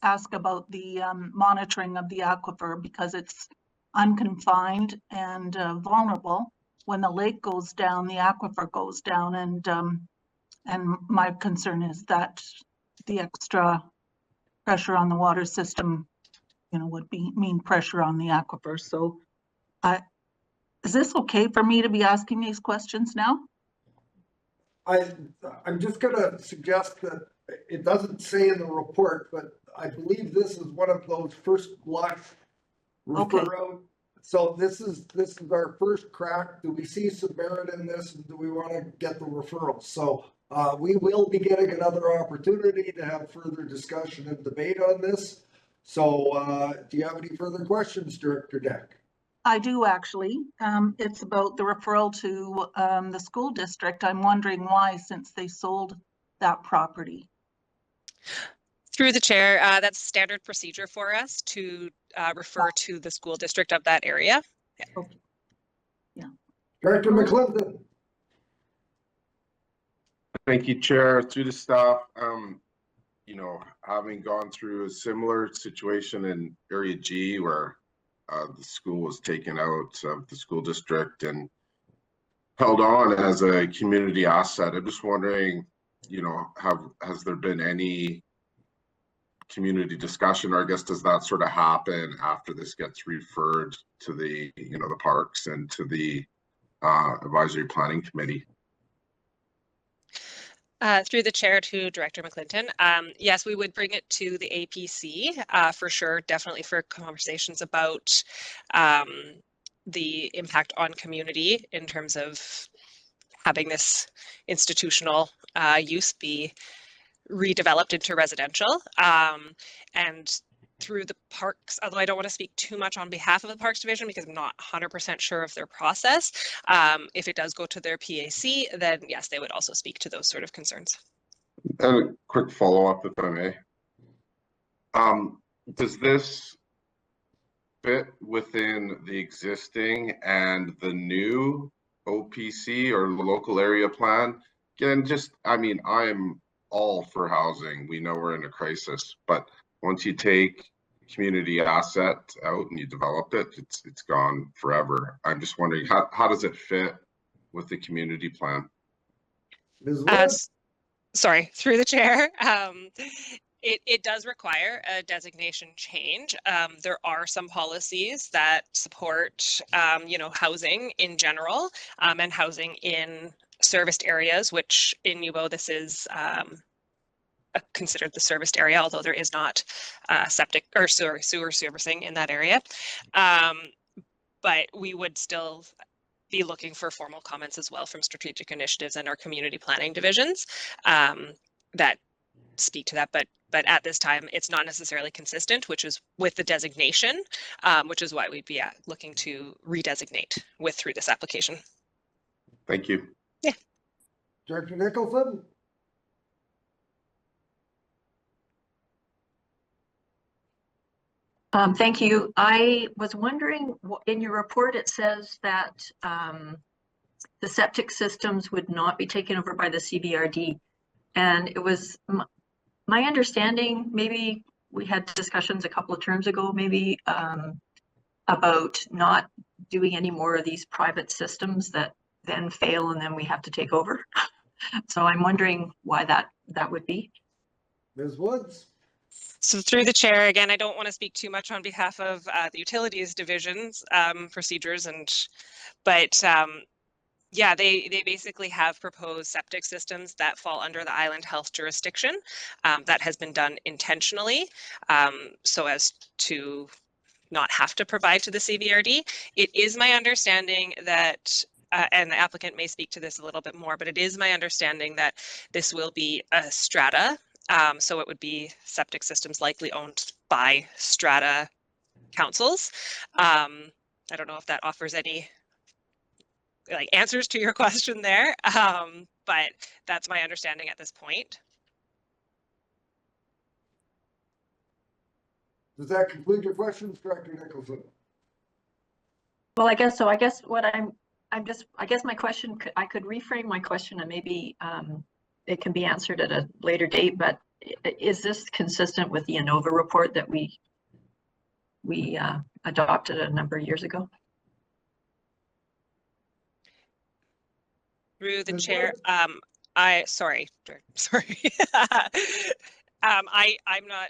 ask about the monitoring of the aquifer, because it's unconfined and vulnerable. When the lake goes down, the aquifer goes down, and my concern is that the extra pressure on the water system, would mean pressure on the aquifer. So, is this okay for me to be asking these questions now? I'm just gonna suggest that it doesn't say in the report, but I believe this is one of those first block referral. So this is our first crack. Do we see some merit in this, and do we want to get the referral? So we will be getting another opportunity to have further discussion and debate on this. So do you have any further questions, Director Deck? I do, actually. It's about the referral to the school district. I'm wondering why, since they sold that property. Through the chair, that's standard procedure for us to refer to the school district of that area. Yeah. Okay. Yeah. Director McClinton. Thank you, Chair. Through the staff, having gone through a similar situation in Area G where the school was taken out of the school district and held on as a community asset, I'm just wondering, has there been any community discussion, or I guess does that sort of happen after this gets referred to the the parks and to the advisory planning committee? Through the chair to Director McClinton, yes, we would bring it to the APC for sure, definitely for conversations about the impact on community in terms of having this institutional use be redeveloped into residential. And through the parks, although I don't want to speak too much on behalf of the Parks Division because I'm not 100% sure of their process, if it does go to their PAC, then yes, they would also speak to those sort of concerns. And a quick follow-up, if I may. Does this fit within the existing and the new OPC or the local area plan? Again, I'm all for housing. We know we're in a crisis, but once you take community asset out and you develop it, it's gone forever. I'm just wondering, how does it fit with the community plan? Sorry, through the chair. It does require a designation change. There are some policies that support, housing in general and housing in serviced areas, which in UBO this is considered the serviced area, although there is not sewer servicing in that area. But we would still be looking for formal comments as well from strategic initiatives and our community planning divisions that speak to that, but at this time, it's not necessarily consistent, which is with the designation, which is why we'd be looking to redesignate through this application. Thank you. Yeah. Director Nicholson? Thank you. I was wondering, in your report, it says that the septic systems would not be taken over by the CBRD. And it was my understanding, maybe we had discussions a couple of terms ago, maybe about not doing any more of these private systems that then fail and then we have to take over. So I'm wondering why that would be. Ms. Woods? So through the chair, again, I don't want to speak too much on behalf of the utilities division's procedures, but yeah, they basically have proposed septic systems that fall under the island health jurisdiction. That has been done intentionally so as to not have to provide to the CBRD. It is my understanding that, and the applicant may speak to this a little bit more, but it is my understanding that this will be a strata. So it would be septic systems likely owned by strata councils. I don't know if that offers any answers to your question there, but that's my understanding at this point. Does that conclude your questions, Director Nicholson? Well, I guess so. I guess what I guess my question, I could reframe my question and maybe it can be answered at a later date, but is this consistent with the ANOVA report that we adopted a number of years ago? Through the Ms. chair, Woods? sorry. I'm not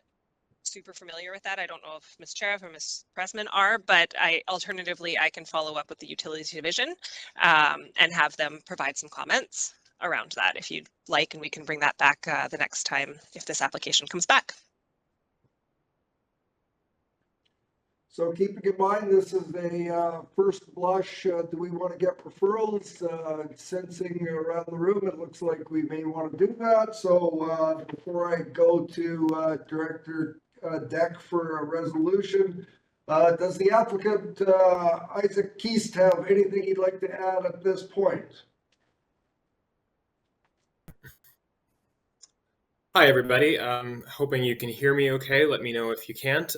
super familiar with that. I don't know if Ms. Sheriff or Ms. Pressman are, but alternatively, I can follow up with the utilities division and have them provide some comments around that if you'd like, and we can bring that back the next time if this application comes back. So keeping in mind, this is a first blush. Do we want to get referrals? Sensing around the room, it looks like we may want to do that. So before I go to Director Deck for a resolution, does the applicant Isaac Keast have anything he'd like to add at this point? Hi, everybody. Hoping you can hear me okay. Let me know if you can't.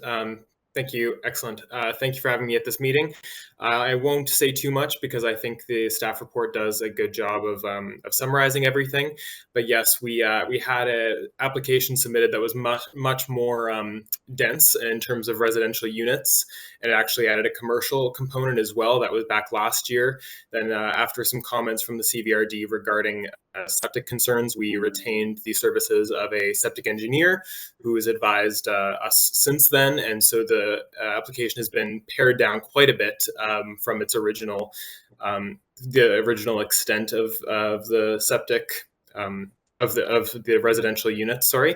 Thank you. Excellent. Thank you for having me at this meeting. I won't say too much because I think the staff report does a good job of summarizing everything. But yes, we had an application submitted that was much more dense in terms of residential units, and it actually added a commercial component as well. That was back last year. Then after some comments from the CBRD regarding septic concerns, we retained the services of a septic engineer who has advised us since then. And so the application has been pared down quite a bit from its original, the original extent of the septic, of the residential units, sorry.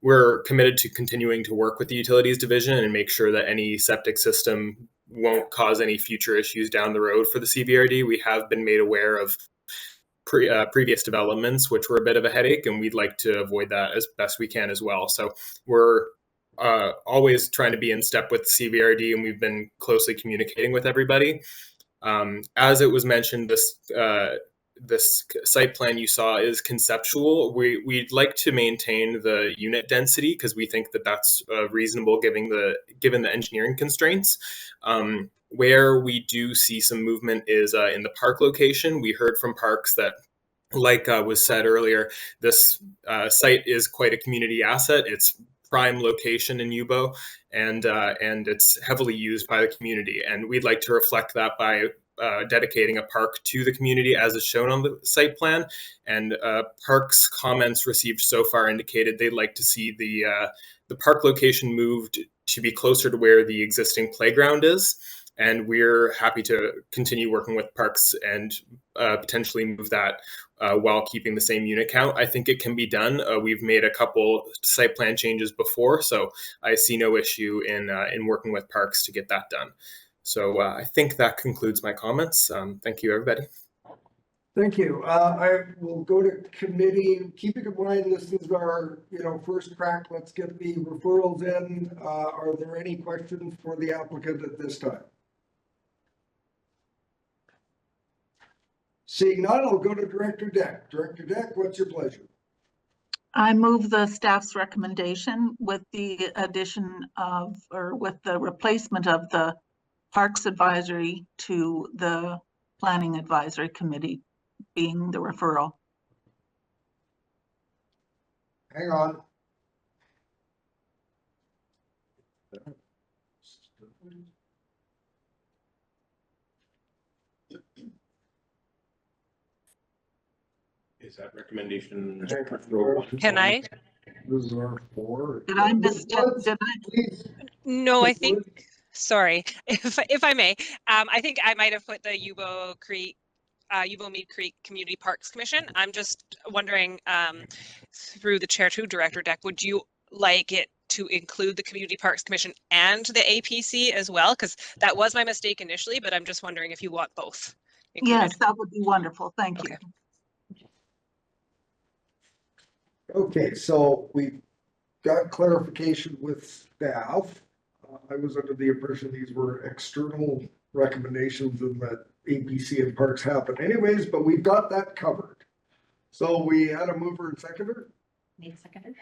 We're committed to continuing to work with the utilities division and make sure that any septic system won't cause any future issues down the road for the CBRD. We have been made aware of previous developments, which were a bit of a headache, and we'd like to avoid that as best we can as well. So we're always trying to be in step with CBRD, and we've been closely communicating with everybody. As it was mentioned, this site plan you saw is conceptual. We'd like to maintain the unit density because we think that that's reasonable given the engineering constraints. Where we do see some movement is in the park location. We heard from parks that, like was said earlier, this site is quite a community asset. It's prime location in Yubo, and it's heavily used by the community. And we'd like to reflect that by dedicating a park to the community as is shown on the site plan. And parks comments received so far indicated they'd like to see the park location moved to be closer to where the existing playground is. And we're happy to continue working with parks and potentially move that while keeping the same unit count. I think it can be done. We've made a couple site plan changes before, so I see no issue in working with parks to get that done. So I think that concludes my comments. Thank you, everybody. Thank you. I will go to committee. Keeping in mind, this is our, first crack. Let's get the referrals in. Are there any questions for the applicant at this time? Seeing none, I'll go to Director Deck. Director Deck, what's your pleasure? I move the staff's recommendation with the addition of, or with the replacement of the Parks Advisory to the Planning Advisory Committee being the referral. Hang on. Is that recommendation? Can I? This is our 4. Did I miss it? Did I? Please. No, I think, sorry, if I may, I think I might have put the Yubo Mead Creek Community Parks Commission. I'm just wondering, through the chair to Director Deck, would you like it to include the Community Parks Commission and the APC as well? Because that was my mistake initially, but I'm just wondering if you want both included. Yes, that would be wonderful. Thank you. Okay, so we got clarification with staff. I was under the impression these were external recommendations and that APC and parks happen anyways, but we've got that covered. So we had a mover and seconder. Need a seconder?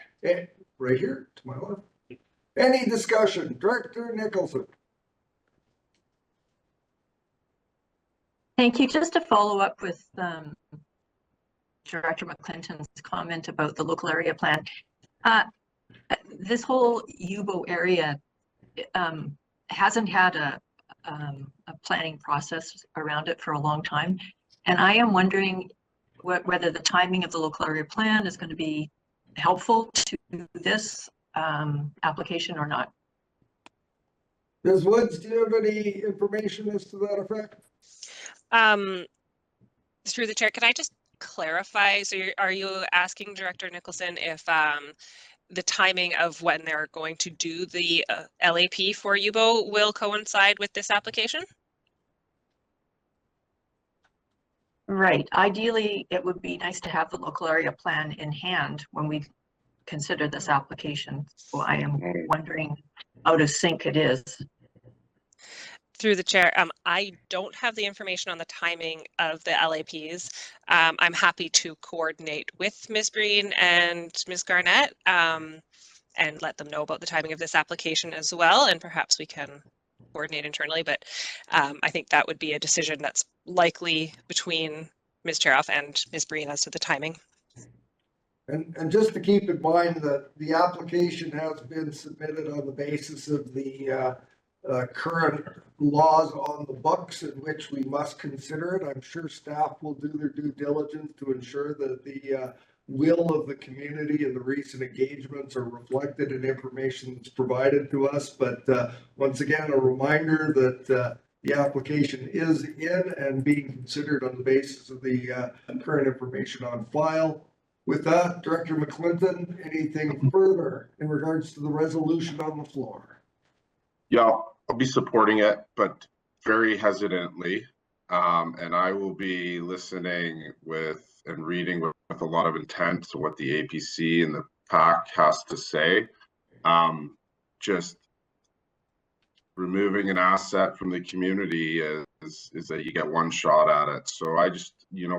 Right here to my left. Any discussion? Director Nicholson. Thank you. Just to follow up with Director McClinton's comment about the local area plan. This whole Yubo area hasn't had a planning process around it for a long time. And I am wondering whether the timing of the local area plan is going to be helpful to this application or not. Ms. Woods, do you have any information as to that effect? Through the chair, can I just clarify? So are you asking Director Nicholson if the timing of when they're going to do the LAP for Yubo will coincide with this application? Right. Ideally, it would be nice to have the local area plan in hand when we consider this application. So I am wondering out of sync it is. Through the chair, I don't have the information on the timing of the LAPs. I'm happy to coordinate with Ms. Breen and Ms. Garnett and let them know about the timing of this application as well, and perhaps we can coordinate internally, but I think that would be a decision that's likely between Ms. Cheroff and Ms. Breen as to the timing. And just to keep in mind that the application has been submitted on the basis of the current laws on the books in which we must consider it. I'm sure staff will do their due diligence to ensure that the will of the community and the recent engagements are reflected in information that's provided to us. But once again, a reminder that the application is in and being considered on the basis of the current information on file. With that, Director McClinton, anything further in regards to the resolution on the floor? Yeah, I'll be supporting it, but very hesitantly. And I will be listening with and reading with a lot of intent to what the APC and the PAC has to say. Just removing an asset from the community is that you get one shot at it. So I just,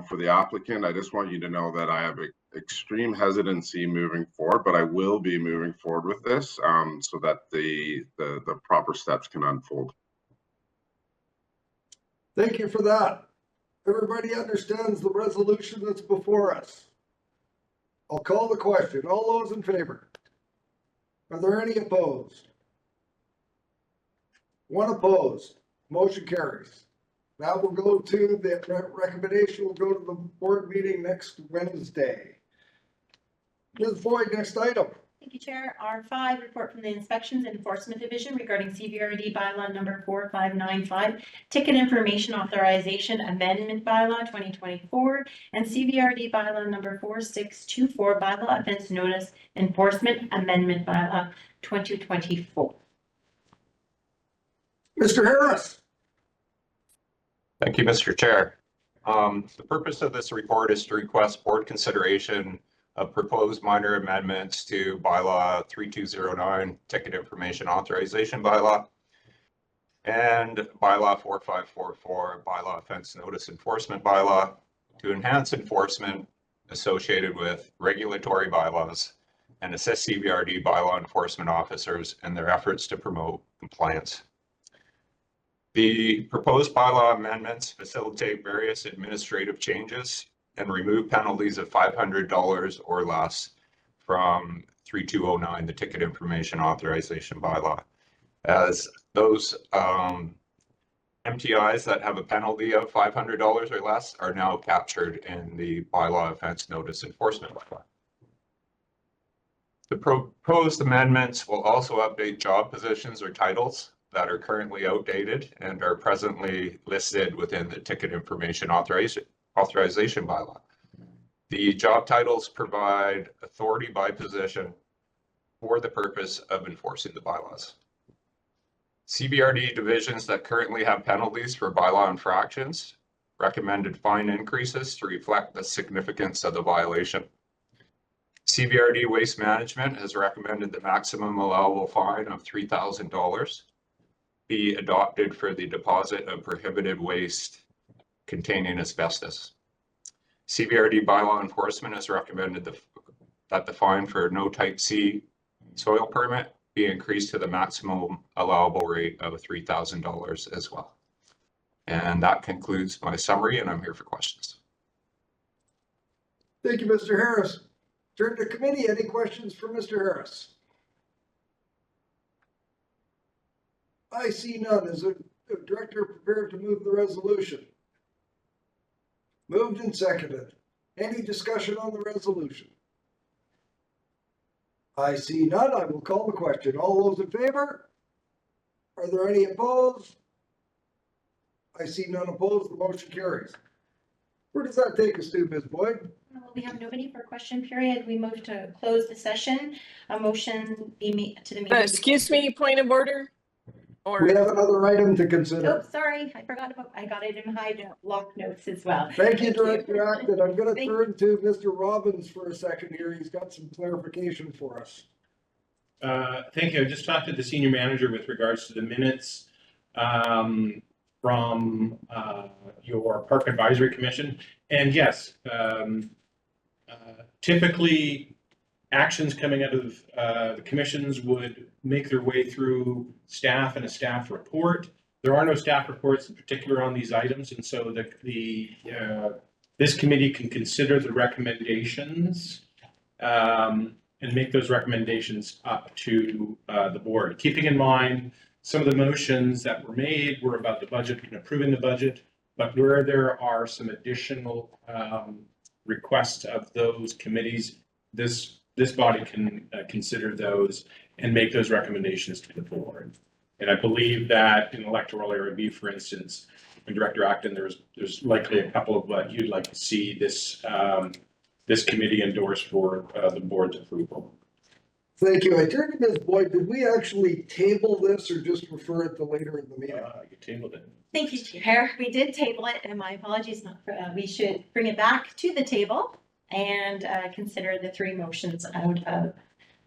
for the applicant, I just want you to know that I have extreme hesitancy moving forward, but I will be moving forward with this so that the proper steps can unfold. Thank you for that. Everybody understands the resolution that's before us. I'll call the question. All those in favor? Are there any opposed? One opposed. Motion carries. That will go to the recommendation will go to the board meeting next Wednesday. Ms. Boyd, next item. Thank you, Chair. R5, report from the Inspections and Enforcement Division regarding CVRD bylaw number 4595, ticket information authorization amendment bylaw 2024, and CVRD bylaw number 4624, bylaw offense notice enforcement amendment bylaw 2024. Mr. Harris. Thank you, Mr. Chair. The purpose of this report is to request board consideration of proposed minor amendments to bylaw 3209, ticket information authorization bylaw, and bylaw 4544, bylaw offense notice enforcement bylaw, to enhance enforcement associated with regulatory bylaws and assist CBRD bylaw enforcement officers in their efforts to promote compliance. The proposed bylaw amendments facilitate various administrative changes and remove penalties of $500 or less from 3209, the ticket information authorization bylaw, as those MTIs that have a penalty of $500 or less are now captured in the bylaw offense notice enforcement bylaw. The proposed amendments will also update job positions or titles that are currently outdated and are presently listed within the ticket information authorization bylaw. The job titles provide authority by position for the purpose of enforcing the bylaws. CBRD divisions that currently have penalties for bylaw infractions recommended fine increases to reflect the significance of the violation. CBRD Waste Management has recommended the maximum allowable fine of $3,000 be adopted for the deposit of prohibited waste containing asbestos. CBRD bylaw enforcement has recommended that the fine for no type C soil permit be increased to the maximum allowable rate of $3,000 as well. And that concludes my summary, and I'm here for questions. Thank you, Mr. Harris. Turn to committee. Any questions for Mr. Harris? I see none. Is the director prepared to move the resolution? Moved and seconded. Any discussion on the resolution? I see none. I will call the question. All those in favor? Are there any opposed? I see none opposed. The motion carries. Where does that take us to, Ms. Boyd? We have nobody for question period. We move to close the session. A motion be made to the meeting. Excuse me, point of order? Or We have another item to consider. Oh, sorry, I forgot about, I got it in my block notes as well. Thank you, Director Acton. I'm going to turn to Mr. Robbins for a second here. He's got some clarification for us. Thank you. I just talked to the senior manager with regards to the minutes from your Park Advisory Commission. And yes, typically actions coming out of the commissions would make their way through staff and a staff report. There are no staff reports in particular on these items, and so this committee can consider the recommendations and make those recommendations up to the board. Keeping in mind, some of the motions that were made were about the budget and approving the budget, but where there are some additional requests of those committees, this body can consider those and make those recommendations to the board. And I believe that in electoral area B, for instance, in Director Acton, there's likely a couple of what you'd like to see this this committee endorse for the board's approval. Thank you. I turn to Ms. Boyd. Did we actually table this or just refer it to later in the meeting? You tabled it. Thank you, Chair. We did table it, and my apologies. We should bring it back to the table and consider the three motions out of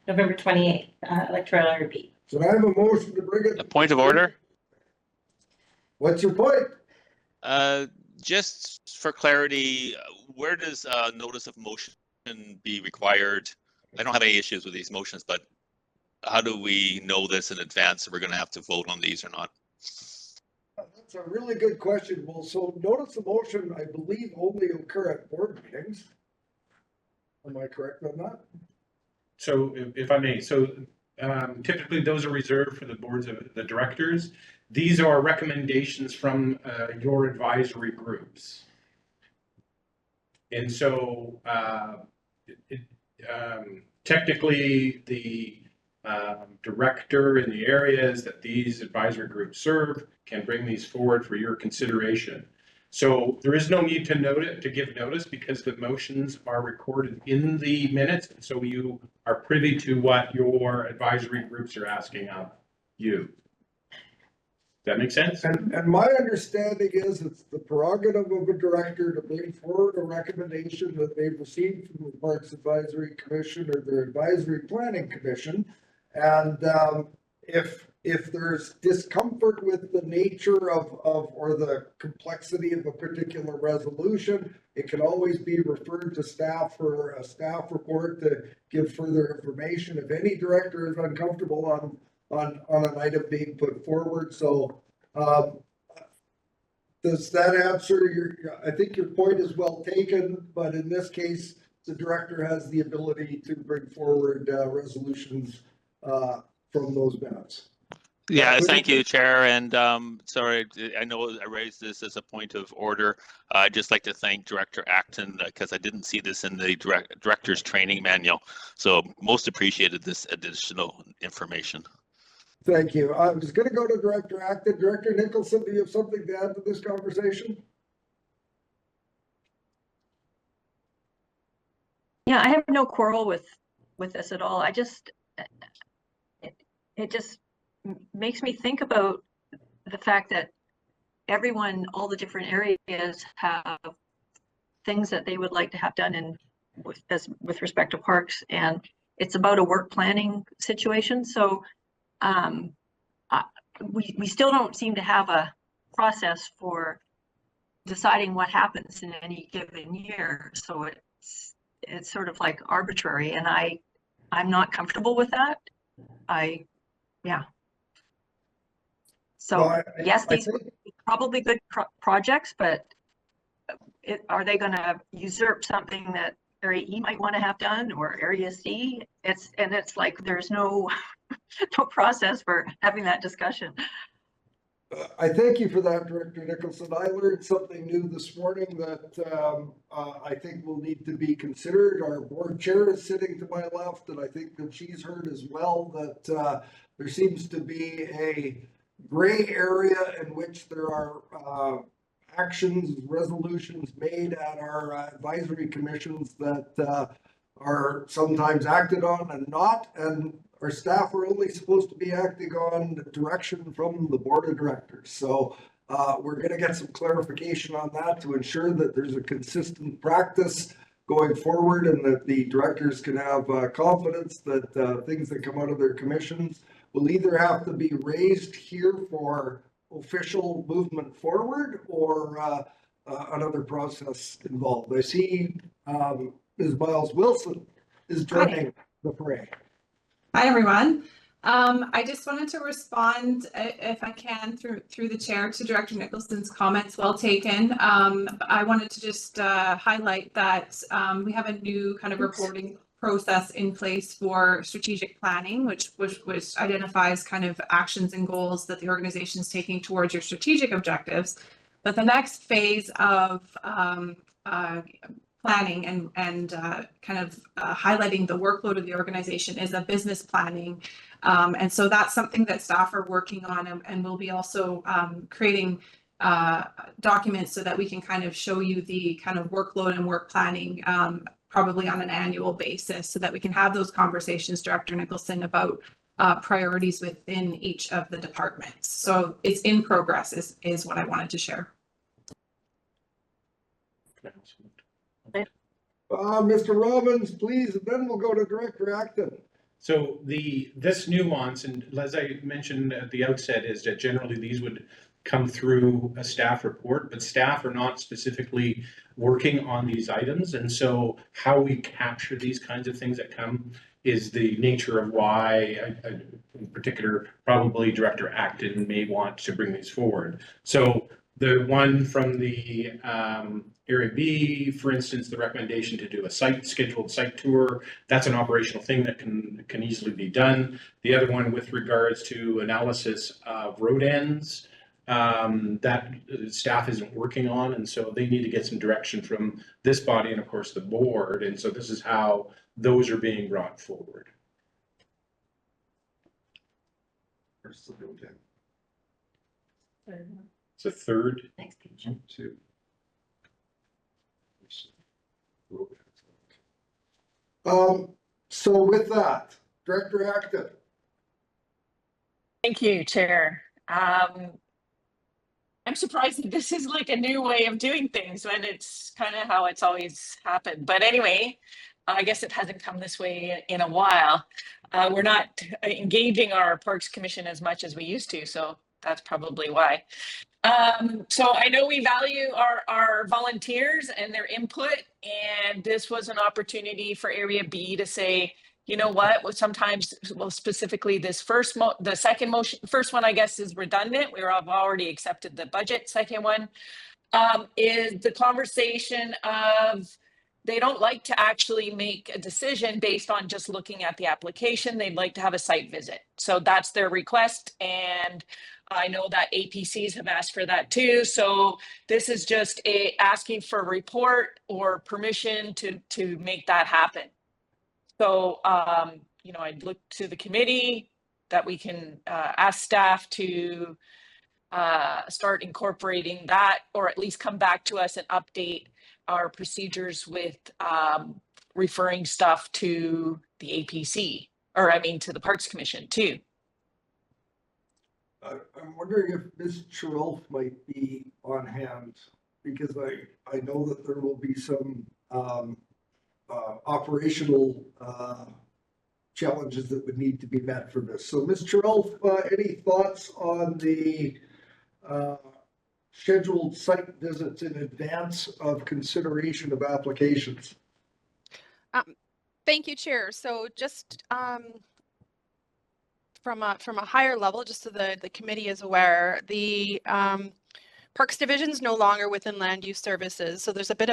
November 28th, electoral area B. So I have a motion to bring it. A point of order? What's your point? Just for clarity, where does notice of motion be required? I don't have any issues with these motions, but how do we know this in advance if we're going to have to vote on these or not? That's a really good question. Well, so notice the motion, I believe, only occur at board meetings. Am I correct on that? So if I may, so typically those are reserved for the boards of the directors. These are recommendations from your advisory groups. And so technically the director in the areas that these advisory groups serve can bring these forward for your consideration. So there is no need to give notice because the motions are recorded in the minutes. So you are privy to what your advisory groups are asking of you. That makes sense? And my understanding is it's the prerogative of a director to bring forward a recommendation that they've received from the Parks Advisory Commission or their Advisory Planning Commission. And if there's discomfort with the nature of or the complexity of a particular resolution, it can always be referred to staff for a staff report to give further information if any director is uncomfortable on an item being put forward. So does that answer I think your point is well taken, but in this case, the director has the ability to bring forward resolutions from those minutes. Yeah, thank you, Chair. And sorry, I know I raised this as a point of order. I'd just like to thank Director Acton because I didn't see this in the director's training manual. So most appreciated this additional information. Thank you. I was going to go to Director Acton. Director Nicholson, do you have something to add to this conversation? Yeah, I have no quarrel with this at all. I just, it just makes me think about the fact that everyone, all the different areas have things that they would like to have done with respect to parks, and it's about a work planning situation. So we still don't seem to have a process for deciding what happens in any given year. So it's sort of like arbitrary, and I'm not comfortable with that. Yeah. So yes, these are probably good projects, but are they going to usurp something that Area E might want to have done, or Area C? It's like there's no no process for having that discussion. I thank you for that, Director Nicholson. I learned something new this morning that I think will need to be considered. Our board chair is sitting to my left, and I think that she's heard as well that there seems to be a gray area in which there are actions, resolutions made at our advisory commissions that are sometimes acted on and not, and our staff are only supposed to be acting on direction from the board of directors. So we're going to get some clarification on that to ensure that there's a consistent practice going forward and that the directors can have confidence that things that come out of their commissions will either have to be raised here for official movement forward or another process involved. I see Ms. Miles Wilson is joining the fray. Hi, everyone. I just wanted to respond, if I can, through the chair to Director Nicholson's comments. Well taken. I wanted to just highlight that we have a new kind of reporting process in place for strategic planning, which identifies kind of actions and goals that the organization is taking towards your strategic objectives. But the next phase of planning and kind of highlighting the workload of the organization is a business planning. And so that's something that staff are working on, and we'll be also creating documents so that we can kind of show you the kind of workload and work planning probably on an annual basis so that we can have those conversations, Director Nicholson, about priorities within each of the departments. So it's in progress is what I wanted to share. Mr. Robbins, please, and then we'll go to Director Acton. So this nuance, and as I mentioned at the outset, is that generally these would come through a staff report, but staff are not specifically working on these items. And so how we capture these kinds of things that come is the nature of why, in particular, probably Director Acton may want to bring these forward. So the one from the Area B, for instance, the recommendation to do a scheduled site tour, that's an operational thing that can easily be done. The other one with regards to analysis of road ends, that staff isn't working on, and so they need to get some direction from this body and of course the board, and so this is how those are being brought forward. Where's the road end? It's a third. Next page. Two. So with that, Director Acton. Thank you, Chair. I'm surprised that this is like a new way of doing things when it's kind of how it's always happened. But anyway, I guess it hasn't come this way in a while. We're not engaging our Parks Commission as much as we used to, so that's probably why. So I know we value our volunteers and their input, and this was an opportunity for Area B to say, you know what, well, sometimes, well, specifically this the second motion, first one, I guess, is redundant. Have already accepted the budget. Second one is the conversation of they don't like to actually make a decision based on just looking at the application. They'd like to have a site visit. So that's their request. And I know that APCs have asked for that too. So this is just asking for a report or permission to make that happen. So, you know, I'd look to the committee that we can ask staff to start incorporating that, or at least come back to us and update our procedures with referring stuff to the APC, or I mean to the Parks Commission too. I'm wondering if Ms. Cherolf might be on hand, because I know that there will be some operational challenges that would need to be met for this. So Ms. Cherolf, any thoughts on the scheduled site visits in advance of consideration of applications? Thank you, Chair. So just from a higher level, just so the committee is aware, the Parks Division is no longer within Land Use Services. So there's been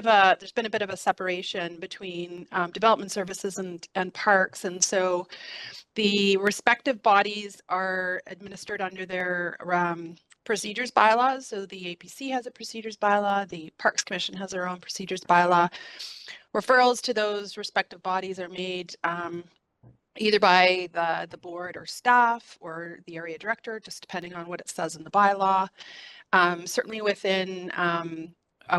a bit of a separation between Development Services and Parks, and so the respective bodies are administered under their procedures bylaws. So the APC has a procedures bylaw, the Parks Commission has their own procedures bylaw. Referrals to those respective bodies are made either by the board or staff or the area director, just depending on what it says in the bylaw. Certainly within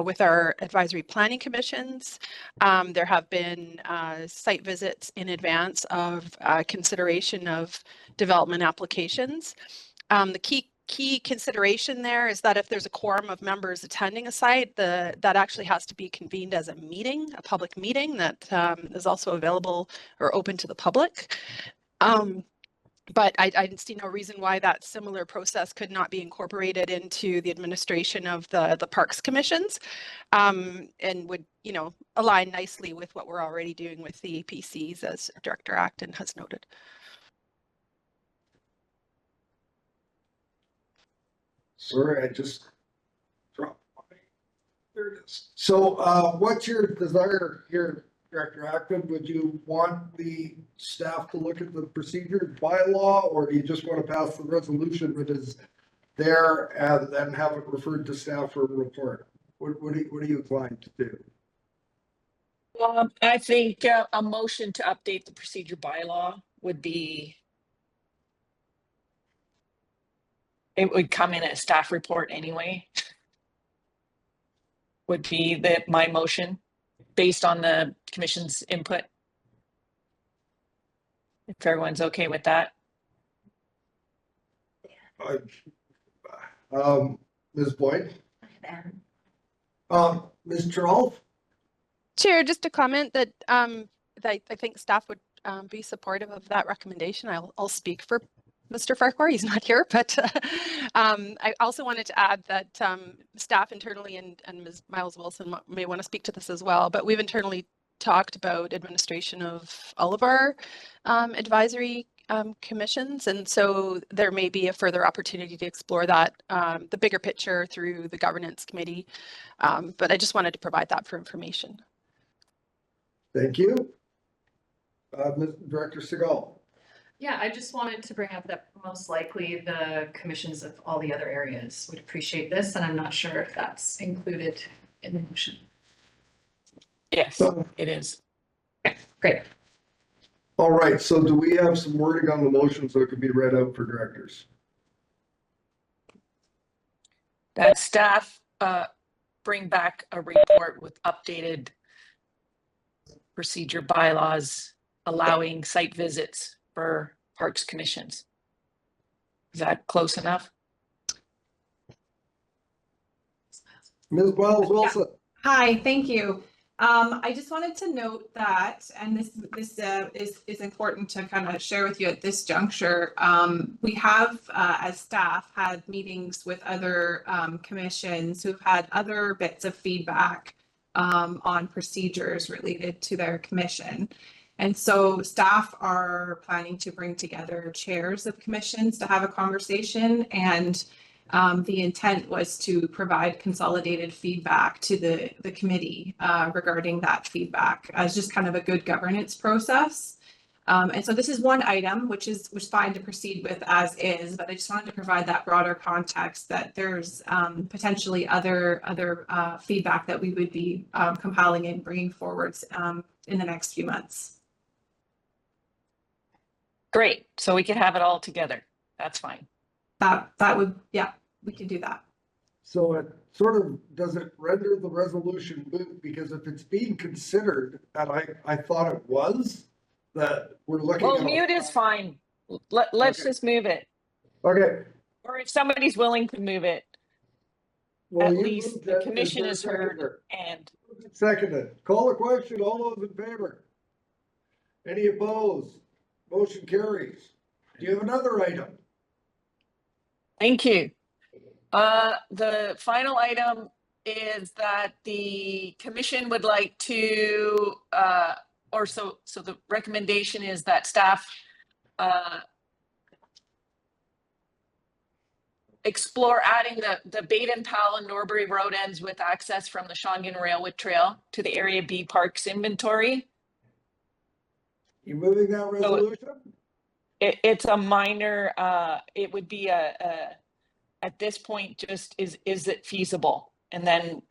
with our advisory planning commissions, there have been site visits in advance of consideration of development applications. The key consideration there is that if there's a quorum of members attending a site, that actually has to be convened as a meeting, a public meeting that is also available or open to the public. But I see no reason why that similar process could not be incorporated into the administration of the Parks Commissions, and would, you know, align nicely with what we're already doing with the APCs, as Director Acton has noted. Sorry, I just dropped mine. There it is. So what's your desire here, Director Acton? Would you want the staff to look at the procedure bylaw, or do you just want to pass the resolution that is there and then have it referred to staff for a report? What are you inclined to do? I think a motion to update the procedure bylaw would be, it would come in a staff report anyway. Would be my motion based on the commission's input. If everyone's okay with that. Ms. Boyd? Ms. Cherolf? Chair, just a comment that I think staff would be supportive of that recommendation. I'll speak for Mr. Farquhar, he's not here, but I also wanted to add that staff internally and Ms. Miles Wilson may want to speak to this as well, but we've internally talked about administration of all of our advisory commissions, and so there may be a further opportunity to explore that, the bigger picture through the governance committee, but I just wanted to provide that for information. Thank you. Director Segal. Yeah, I just wanted to bring up that most likely the commissions of all the other areas would appreciate this, and I'm not sure if that's included in the motion. Yes, it is. Okay, great. All right, so do we have some wording on the motion so it can be read out for directors? That staff bring back a report with updated procedure bylaws allowing site visits for Parks Commissions. Is that close enough? Ms. Wiles Wilson. Hi, thank you. I just wanted to note that, and this is important to kind of share with you at this juncture. We have, as staff, had meetings with other commissions who've had other bits of feedback on procedures related to their commission. And so staff are planning to bring together chairs of commissions to have a conversation, and the intent was to provide consolidated feedback to the committee regarding that feedback as just kind of a good governance process. And so this is one item which is fine to proceed with as is, but I just wanted to provide that broader context that there's potentially other feedback that we would be compiling and bringing forwards in the next few months. Great. So we can have it all together. That's fine. That would, yeah, we can do that. So it sort of, does it render the resolution moot? Because if it's being considered, and I thought it was, that we're looking Well, at. mute is fine. Let's just move it. Okay. Or if somebody's willing to move it, Well, at you least moved the it. commission Is is there a heard seconder? and Seconded. Call the question. All those in favor? Any opposed? Motion carries. Do you have another item? thank you. The final item is that the commission would like to, so the recommendation is that staff explore adding the Baden Powell and Norbury road ends with access from the Shawinigan Railway Trail to the Area B Parks inventory. You moving that resolution? It's a minor, it would be at this point, just is it feasible? And then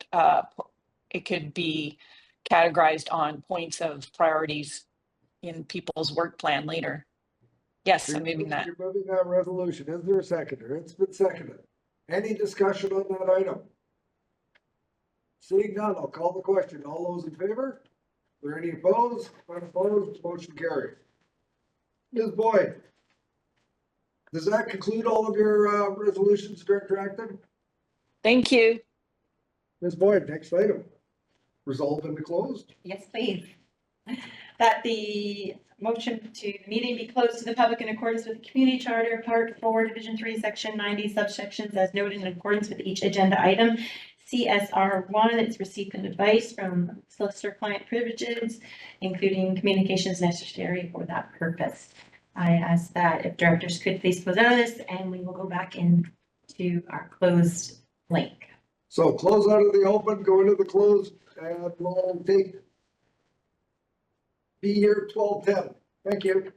it could be categorized on points of priorities in people's work plan later. Yes, I'm moving that. You're moving that resolution. Is there a seconder? It's been seconded. Any discussion on that item? Seeing none, I'll call the question. All those in favor? Are there any opposed? Unopposed, motion carried. Ms. Boyd, does that conclude all of your resolutions, Director Acton? Thank you. Ms. Boyd, next item. Resolved into closed. Yes, please. That the motion to the meeting be closed to the public in accordance with the Community Charter, Part 4, Division 3, Section 90, subsections as noted in accordance with each agenda item. CSR 1, it's received an advice from solicitor client privileges, including communications necessary for that purpose. I ask that if directors could please close out of this, and we will go back into our closed link. So close out of the open, go into the closed, and we'll be here 12:10. Thank you.